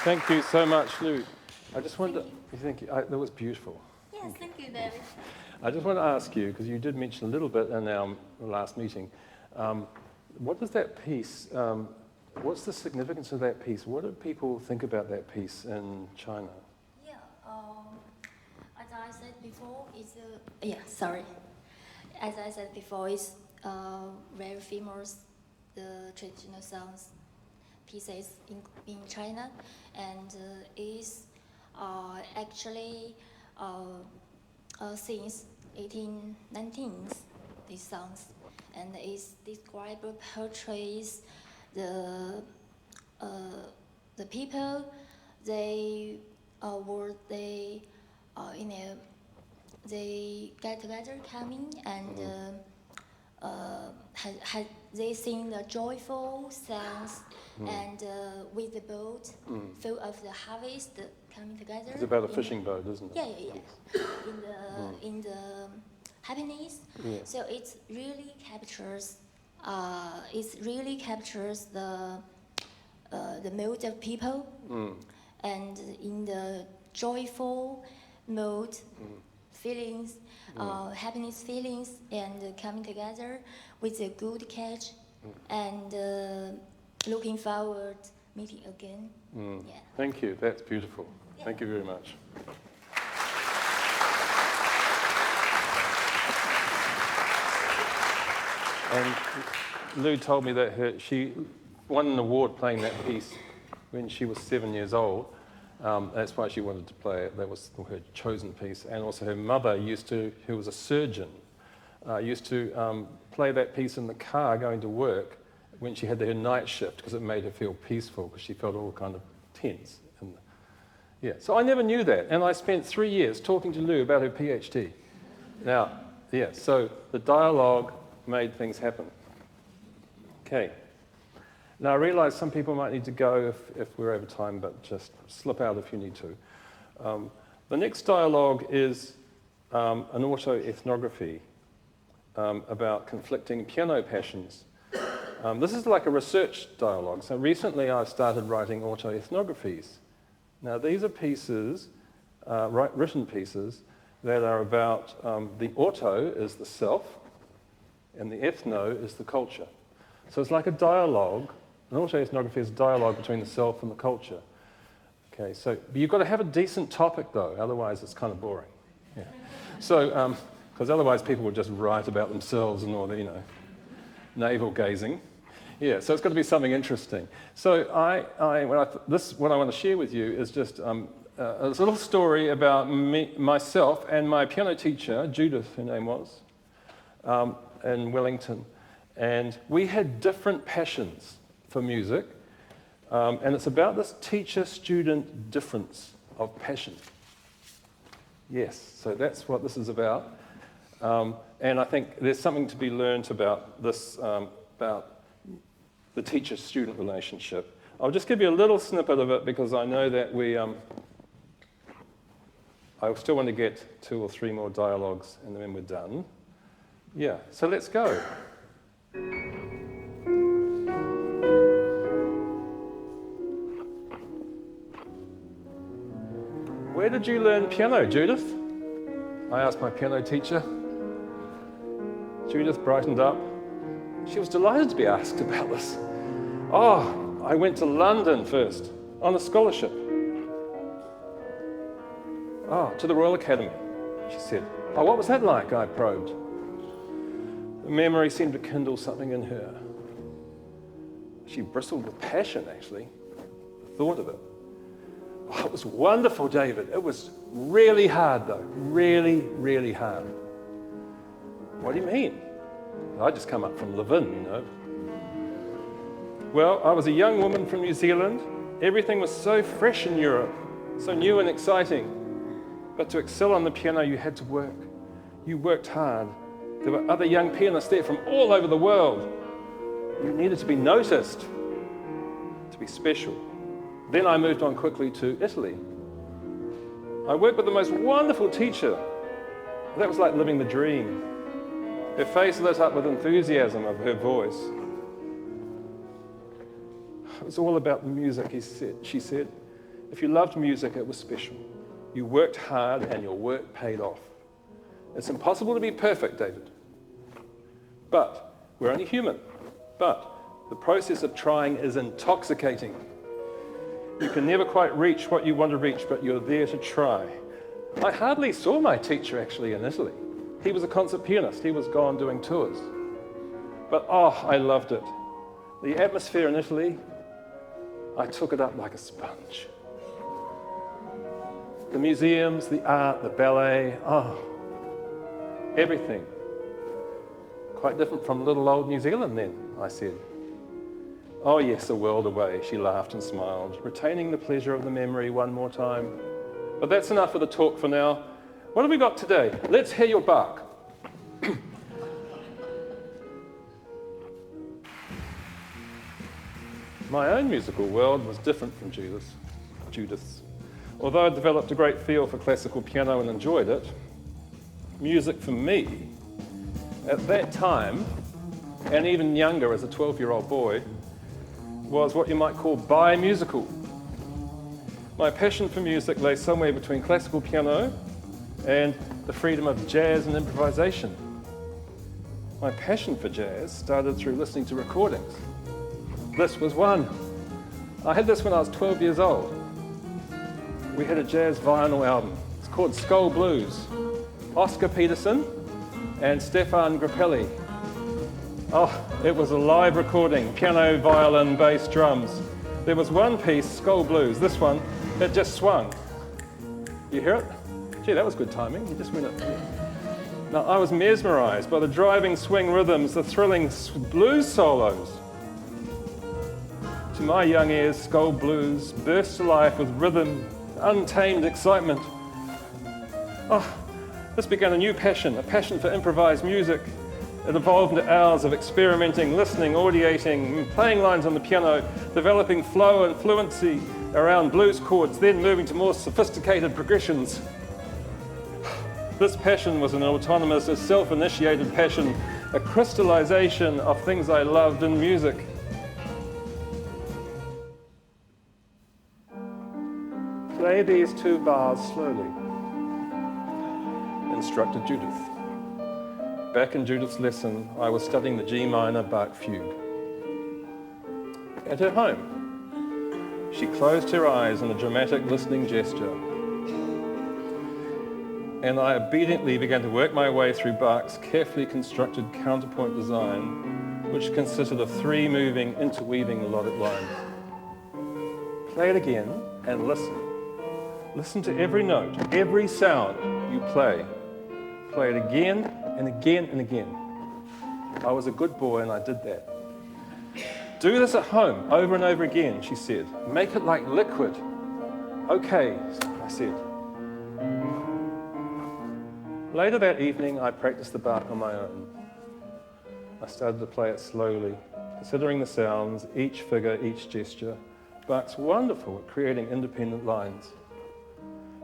Thank you so much, Lou. I just wanted to thank you. That was beautiful. Yes, thank you, David. I just want to ask you, because you did mention a little bit in our last meeting, what does that piece, what's the significance of that piece? What do people think about that piece in China? Yeah, as I said before, As I said before, it's very famous, the traditional songs pieces in China, and is actually since 1819s, these songs, and is described portrays the people they they get together coming and they sing the joyful songs and with the boat full of the harvest coming together. It's about a fishing boat, isn't it? Yeah. In the happiness. Yeah. So it really captures the mood of people, and in the joyful mood, feelings, happiness feelings, and coming together with a good catch, and looking forward meeting again. Yeah. Thank you. That's beautiful. Yeah. Thank you very much. And Lou told me that she won an award playing that piece when she was 7 years old. That's why she wanted to play it. That was her chosen piece. And also her mother who was a surgeon, used to play that piece in the car going to work when she had her night shift, because it made her feel peaceful, because she felt all kind of tense. And, yeah. So I never knew that. And I spent 3 years talking to Lou about her PhD. Now, Yeah, so the dialogue made things happen. Okay. Now I realise some people might need to go if we're over time, but just slip out if you need to. The next dialogue is an autoethnography about conflicting piano passions. This is like a research dialogue. So recently I've started writing autoethnographies. Now these are pieces, written pieces, that are about the auto is the self, and the ethno is the culture. So it's like a dialogue. An autoethnography is a dialogue between the self and the culture. Okay, so but you've got to have a decent topic though, otherwise it's kind of boring. Yeah. So, because otherwise people would just write about themselves and all the, navel gazing. Yeah, so it's got to be something interesting. So what I want to share with you is just a little story about myself and my piano teacher, Judith, her name was, in Wellington. And we had different passions for music. And it's about this teacher-student difference of passion. Yes, so that's what this is about. And I think there's something to be learned about this, about the teacher-student relationship. I'll just give you a little snippet of it because I know that I still want to get 2 or 3 more dialogues and then we're done. Yeah, so let's go. Where did you learn piano, Judith? I asked my piano teacher. Judith brightened up. She was delighted to be asked about this. Oh, I went to London first, on a scholarship. Oh, to the Royal Academy, she said. Oh, what was that like? I probed. The memory seemed to kindle something in her. She bristled with passion, actually, the thought of it. Oh, it was wonderful, David. It was really hard, though. Really, really hard. What do you mean? I just come up from Levin, Well, I was a young woman from New Zealand. Everything was so fresh in Europe, so new and exciting. But to excel on the piano, you had to work. You worked hard. There were other young pianists there from all over the world. You needed to be noticed, to be special. Then I moved on quickly to Italy. I worked with the most wonderful teacher. That was like living the dream. Her face lit up with enthusiasm of her voice. It was all about the music, she said. If you loved music, it was special. You worked hard and your work paid off. It's impossible to be perfect, David. But we're only human. But the process of trying is intoxicating. You can never quite reach what you want to reach, but you're there to try. I hardly saw my teacher actually in Italy. He was a concert pianist. He was gone doing tours. But I loved it. The atmosphere in Italy, I took it up like a sponge. The museums, the art, the ballet, everything. Quite different from little old New Zealand then, I said. Oh yes, a world away, she laughed and smiled, retaining the pleasure of the memory one more time. But that's enough of the talk for now. What have we got today? Let's hear your bark. My own musical world was different from Judith's. Although I developed a great feel for classical piano and enjoyed it, music for me, at that time, and even younger as a 12-year-old boy, was what you might call bi-musical. My passion for music lay somewhere between classical piano and the freedom of jazz and improvisation. My passion for jazz started through listening to recordings. This was one. I had this when I was 12 years old. We had a jazz vinyl album. It's called Skull Blues. Oscar Peterson and Stefan Grappelli. It was a live recording, piano, violin, bass, drums. There was one piece, Skull Blues, this one, that just swung. You hear it? Gee, that was good timing. You just went it. Now, I was mesmerized by the driving swing rhythms, the thrilling blues solos. To my young ears, Skull Blues burst to life with rhythm, untamed excitement. This began a new passion, a passion for improvised music. It evolved into hours of experimenting, listening, audiating, playing lines on the piano, developing flow and fluency around blues chords, then moving to more sophisticated progressions. This passion was an autonomous, a self-initiated passion, a crystallization of things I loved in music. Play these 2 bars slowly, instructed Judith. Back in Judith's lesson, I was studying the G minor Bach fugue. At her home, she closed her eyes in a dramatic listening gesture, and I obediently began to work my way through Bach's carefully constructed counterpoint design, which consisted of 3 moving, interweaving melodic lines. Play it again and listen. Listen to every note, every sound you play. Play it again and again and again. I was a good boy and I did that. Do this at home over and over again, she said. Make it like liquid. Okay, I said. Later that evening, I practiced the Bach on my own. I started to play it slowly, considering the sounds, each figure, each gesture. Bach's wonderful at creating independent lines.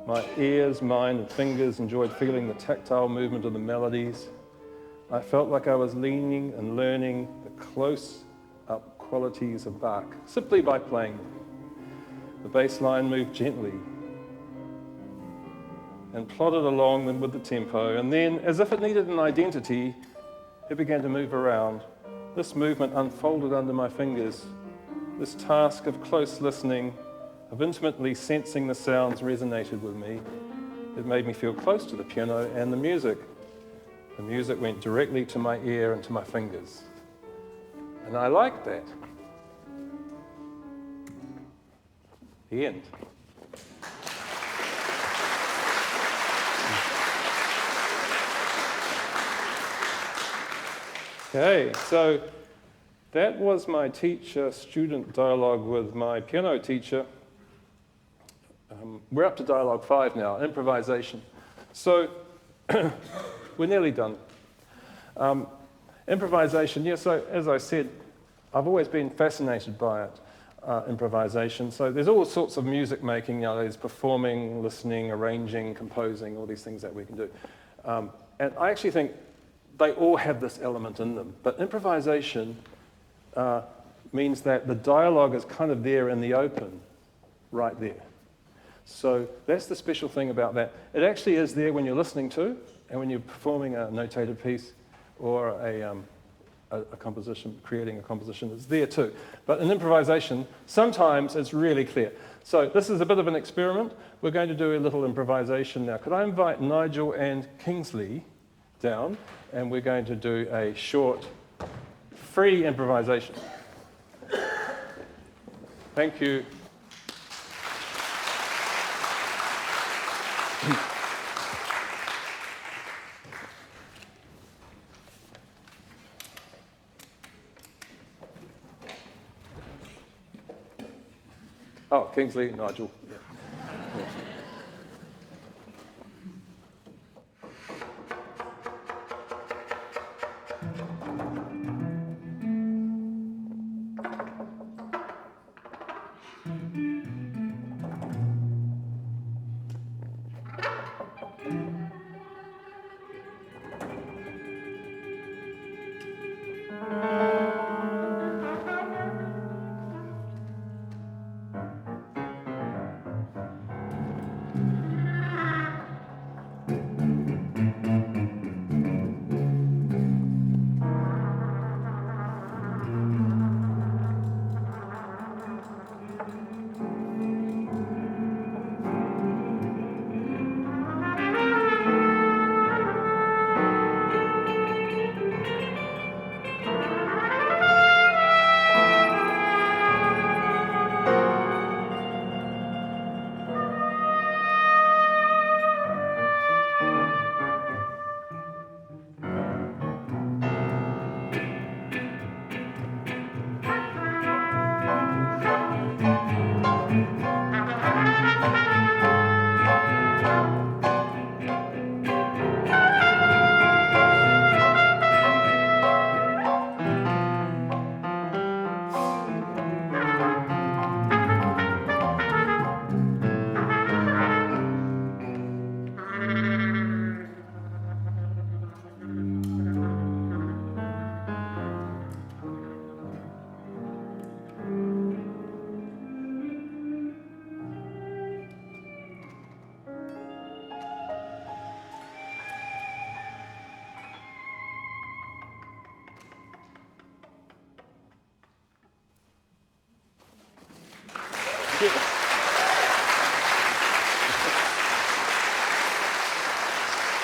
My ears, mind, and fingers enjoyed feeling the tactile movement of the melodies. I felt like I was leaning and learning the close-up qualities of Bach simply by playing them. The bass line moved gently and plodded along them with the tempo, and then, as if it needed an identity, it began to move around. This movement unfolded under my fingers. This task of close listening, of intimately sensing the sounds resonated with me. It made me feel close to the piano and the music. The music went directly to my ear and to my fingers. And I liked that. The end. Okay, so that was my teacher-student dialogue with my piano teacher. We're up to dialogue 5 now, improvisation. So we're nearly done. Improvisation, yeah, so as I said, I've always been fascinated by it, improvisation. So there's all sorts of music making, there's performing, listening, arranging, composing, all these things that we can do. And I actually think they all have this element in them. But improvisation means that the dialogue is kind of there in the open, right there. So that's the special thing about that. It actually is there when you're listening to, and when you're performing a notated piece or a composition, creating a composition, it's there too. But in improvisation, sometimes it's really clear. So this is a bit of an experiment. We're going to do a little improvisation now. Could I invite Nigel and Kingsley down, and we're going to do a short, free improvisation. Thank you. Oh, Kingsley, Nigel. Yeah. Yeah.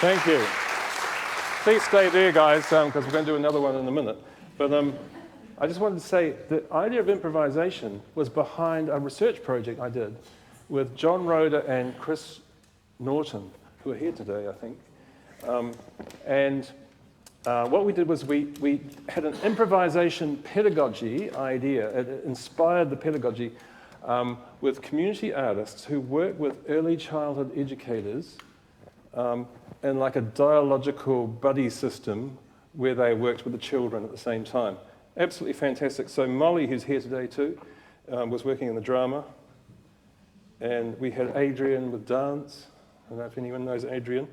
Thank you. Please stay there, guys, because we're going to do another one in a minute. But I just wanted to say the idea of improvisation was behind a research project I did with John Roeder and Chris Norton, who are here today, I think. And what we did was we had an improvisation pedagogy idea. It inspired the pedagogy with community artists who work with early childhood educators in like a dialogical buddy system where they worked with the children at the same time. Absolutely fantastic. So Molly, who's here today too, was working in the drama. And we had Adrian with dance. I don't know if anyone knows Adrian.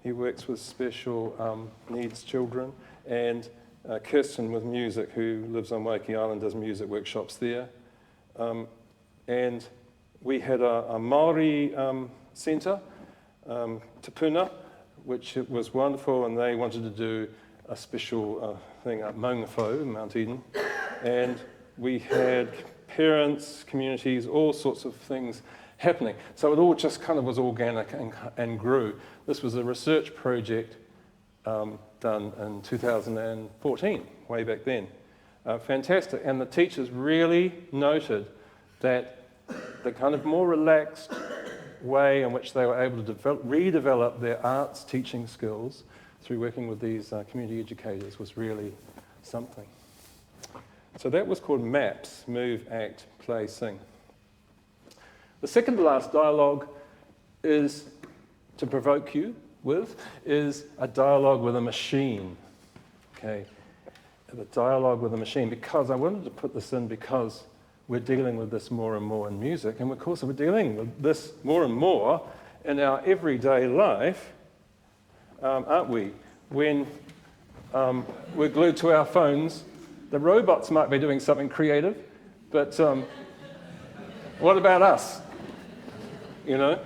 He works with special needs children. And Kirsten with music, who lives on Waiheke Island, does music workshops there. And we had a Māori centre, Te Puna, which was wonderful, and they wanted to do a special thing at Maungawhau, Mount Eden. And we had parents, communities, all sorts of things happening. So it all just kind of was organic and grew. This was a research project done in 2014, way back then. Fantastic. And the teachers really noted that the kind of more relaxed way in which they were able to redevelop their arts teaching skills through working with these community educators was really something. So that was called MAPS, Move, Act, Play, Sing. The second to last dialogue is, to provoke you with, is a dialogue with a machine. Okay, the dialogue with a machine, because I wanted to put this in because we're dealing with this more and more in music, and of course we're dealing with this more and more in our everyday life, aren't we? When we're glued to our phones, the robots might be doing something creative, but what about us? You know?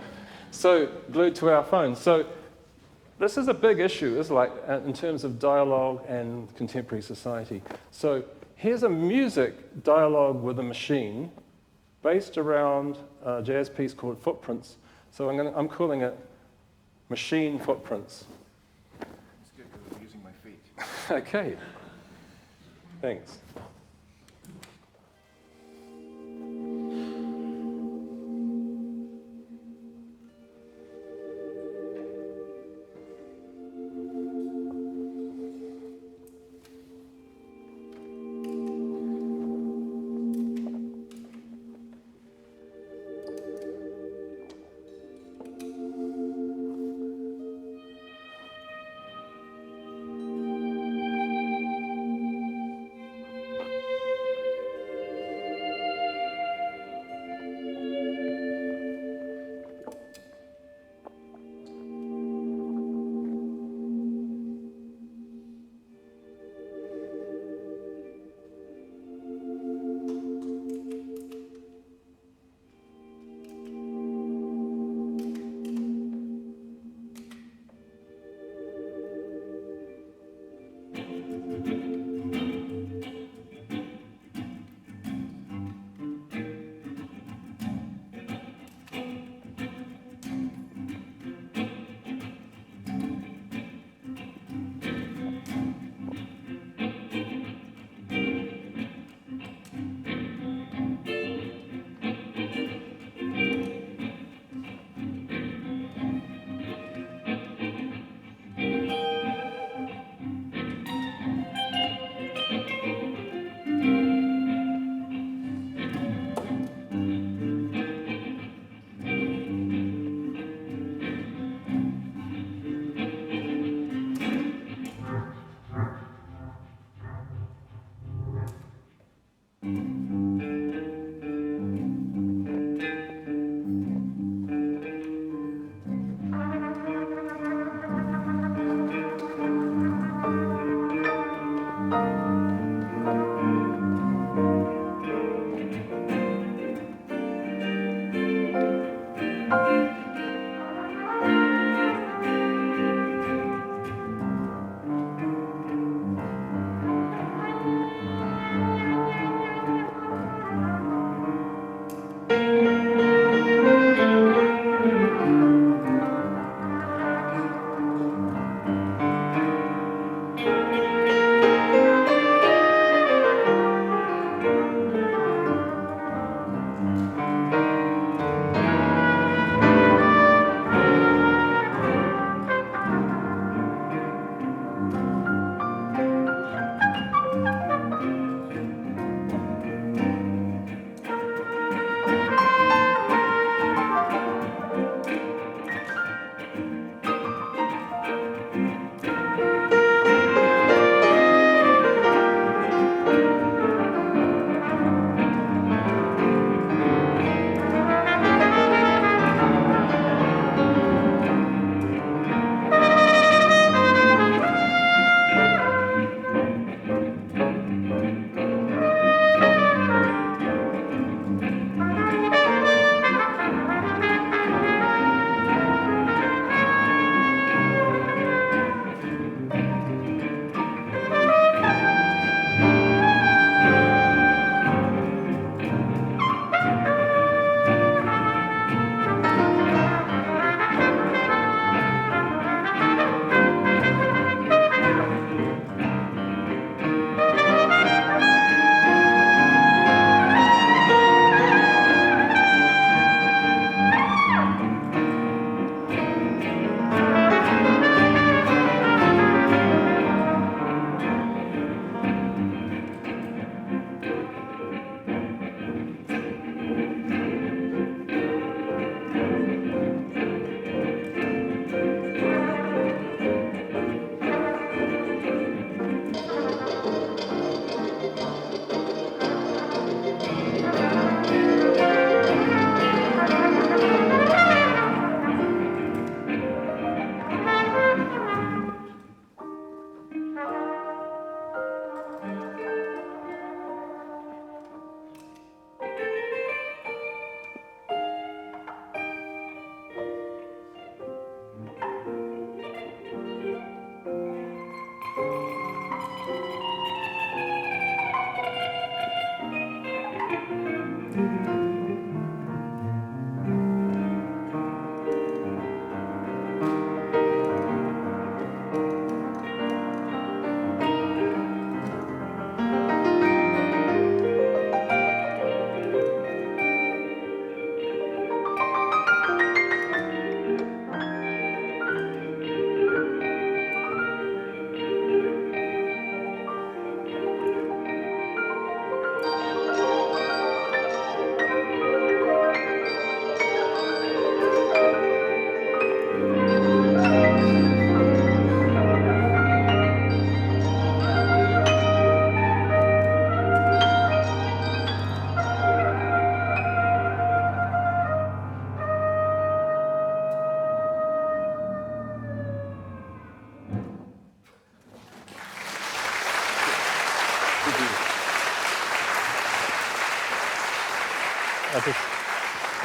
So, glued to our phones. So, this is a big issue, isn't it, in terms of dialogue and contemporary society. So, here's a music dialogue with a machine based around a jazz piece called Footprints. So I'm calling it Machine Footprints. It's good because I'm using my feet. Okay. Thanks.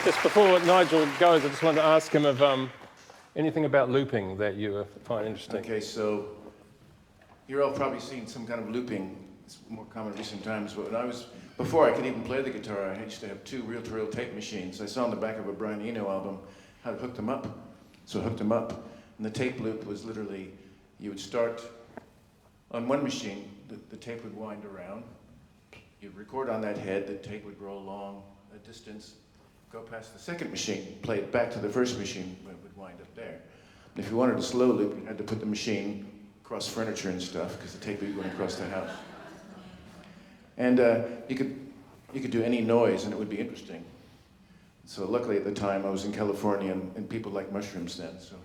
Just before Nigel goes, I just wanted to ask him of anything about looping that you find interesting. Okay, so you're all probably seen some kind of looping. It's more common in recent times, but before I could even play the guitar, I used to have 2 reel-to-reel tape machines. I saw on the back of a Brian Eno album how to hook them up. So I hooked them up, and the tape loop was literally, you would start on one machine, the tape would wind around, you'd record on that head, the tape would roll along a distance, go past the second machine, play it back to the first machine, it would wind up there. And if you wanted a slow loop, you had to put the machine across furniture and stuff, because the tape would go across the house. And you could do any noise, and it would be interesting. So luckily at the time I was in California, and people like mushrooms then. So.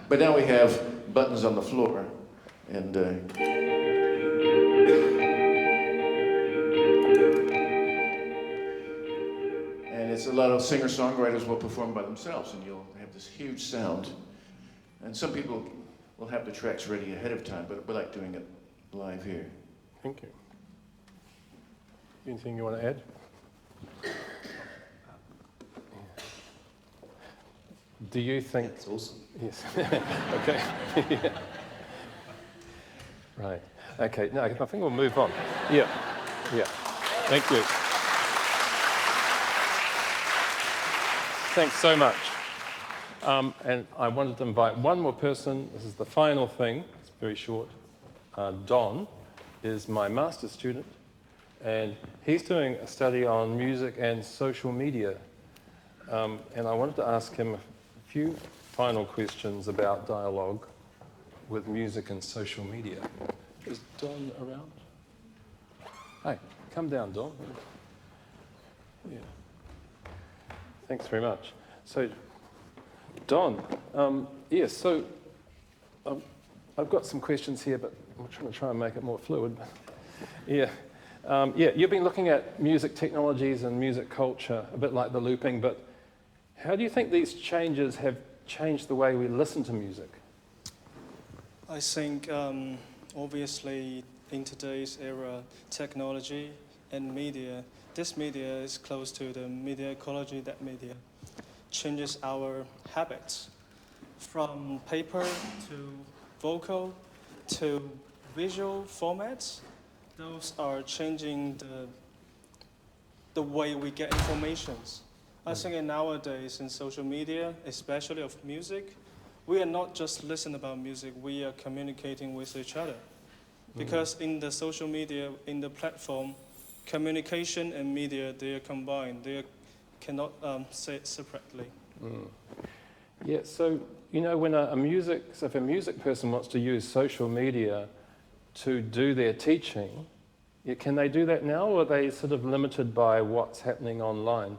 But now we have buttons on the floor, and it's a lot of singer-songwriters will perform by themselves, and you'll have this huge sound. And some people will have the tracks ready ahead of time, but we like doing it live here. Thank you. Anything you want to add? Do you think... That's awesome. Yes. Okay. Yeah. Right. Okay. No, I think we'll move on. Yeah. Yeah. Thank you. Thanks so much. And I wanted to invite one more person. This is the final thing. It's very short. Don is my master's student, and he's doing a study on music and social media. And I wanted to ask him a few final questions about dialogue with music and social media. Is Don around? Hey, come down, Don. Yeah. Thanks very much. So, Don, yes, so I've got some questions here, but I'm trying to make it more fluid. Yeah. You've been looking at music technologies and music culture, a bit like the looping, but how do you think these changes have changed the way we listen to music? I think, obviously, in today's era, technology and media, this media is close to the media ecology. That media changes our habits from paper to vocal to visual formats. Those are changing the way we get informations. I think nowadays in social media, especially of music, we are not just listening about music, we are communicating with each other. Because in the social media, in the platform, communication and media, they are combined. They cannot say it separately. Yeah, so, you know, when if a music person wants to use social media to do their teaching, can they do that now, or are they sort of limited by what's happening online?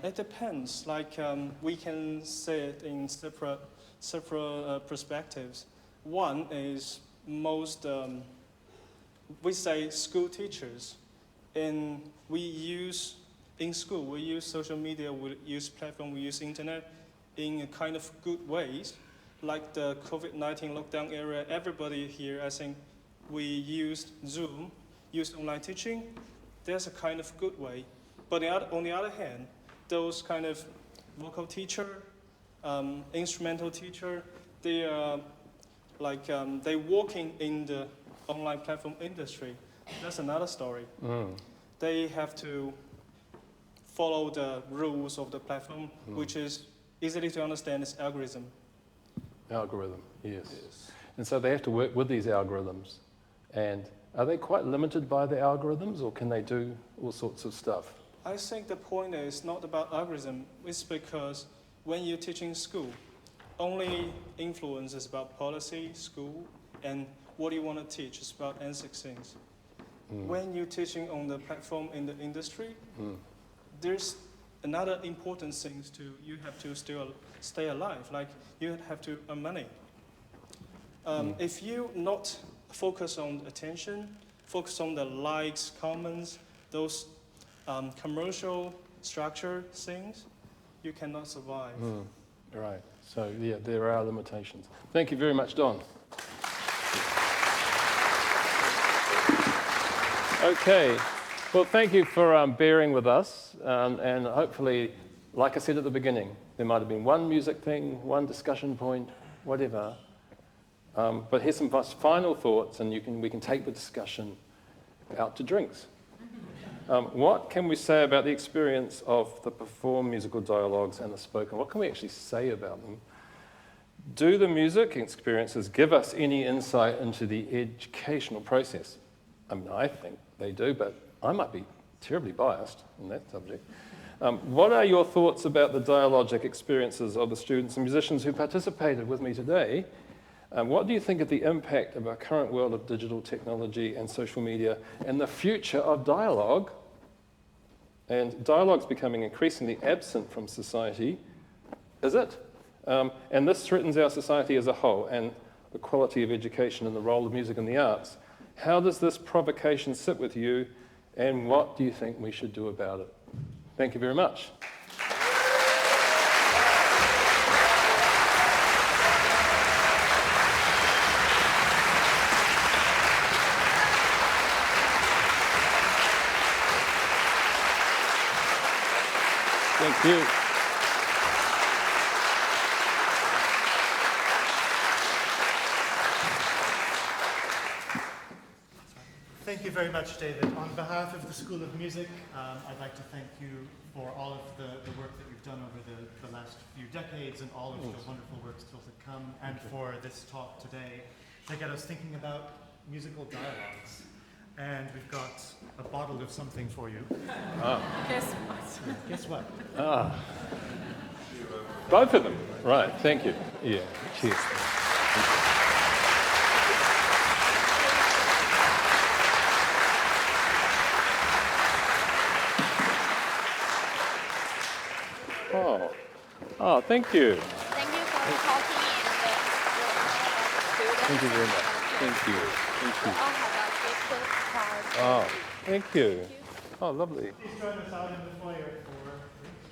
It depends. Like, we can say it in separate perspectives. One is we say school teachers, and in school, we use social media, we use platform, we use internet in a kind of good ways. Like the COVID-19 lockdown era, everybody here, I think, we used Zoom, used online teaching. There's a kind of good way. But on the other hand, those kind of vocal teacher, instrumental teacher, they are they working in the online platform industry. That's another story. They have to follow the rules of the platform, which is easily to understand is algorithm. Algorithm, yes. And so they have to work with these algorithms. And are they quite limited by the algorithms, or can they do all sorts of stuff? I think the point is not about algorithm. It's because when you're teaching school, only influence is about policy, school, and what you want to teach is about N6 things. When you're teaching on the platform in the industry, there's another important thing you have to still stay alive, like you have to earn money. If you not focus on attention, focus on the likes, comments, those commercial structure things, you cannot survive. Right, so yeah, there are limitations. Thank you very much, Don. Okay, Well, thank you for bearing with us, and hopefully, like I said at the beginning, there might have been one music thing, one discussion point, whatever. But here's some final thoughts, and we can take the discussion out to drinks. What can we say about the experience of the performed musical dialogues and the spoken? What can we actually say about them? Do the music experiences give us any insight into the educational process? I mean, I think they do, but I might be terribly biased on that subject. What are your thoughts about the dialogic experiences of the students and musicians who participated with me today? What do you think of the impact of our current world of digital technology and social media and the future of dialogue? And dialogue's becoming increasingly absent from society. Is it? And this threatens our society as a whole and the quality of education and the role of music and the arts. How does this provocation sit with you, and what do you think we should do about it? Thank you very much. Thank you. Thank you very much, David. On behalf of the School of Music, I'd like to thank you for all of the work that you've done over the last few decades and all of the wonderful work still to come, and for this talk today to get us thinking about musical dialogues. And we've got a bottle of something for you. Guess what? Guess what? Both of them. Right, thank you. Yeah, cheers. Oh, thank you. Thank you for talking and Thank you very much. Thank you. Thank We you. all have a gift card. Oh, thank you. Oh, lovely. Please join us out in the foyer for drinks.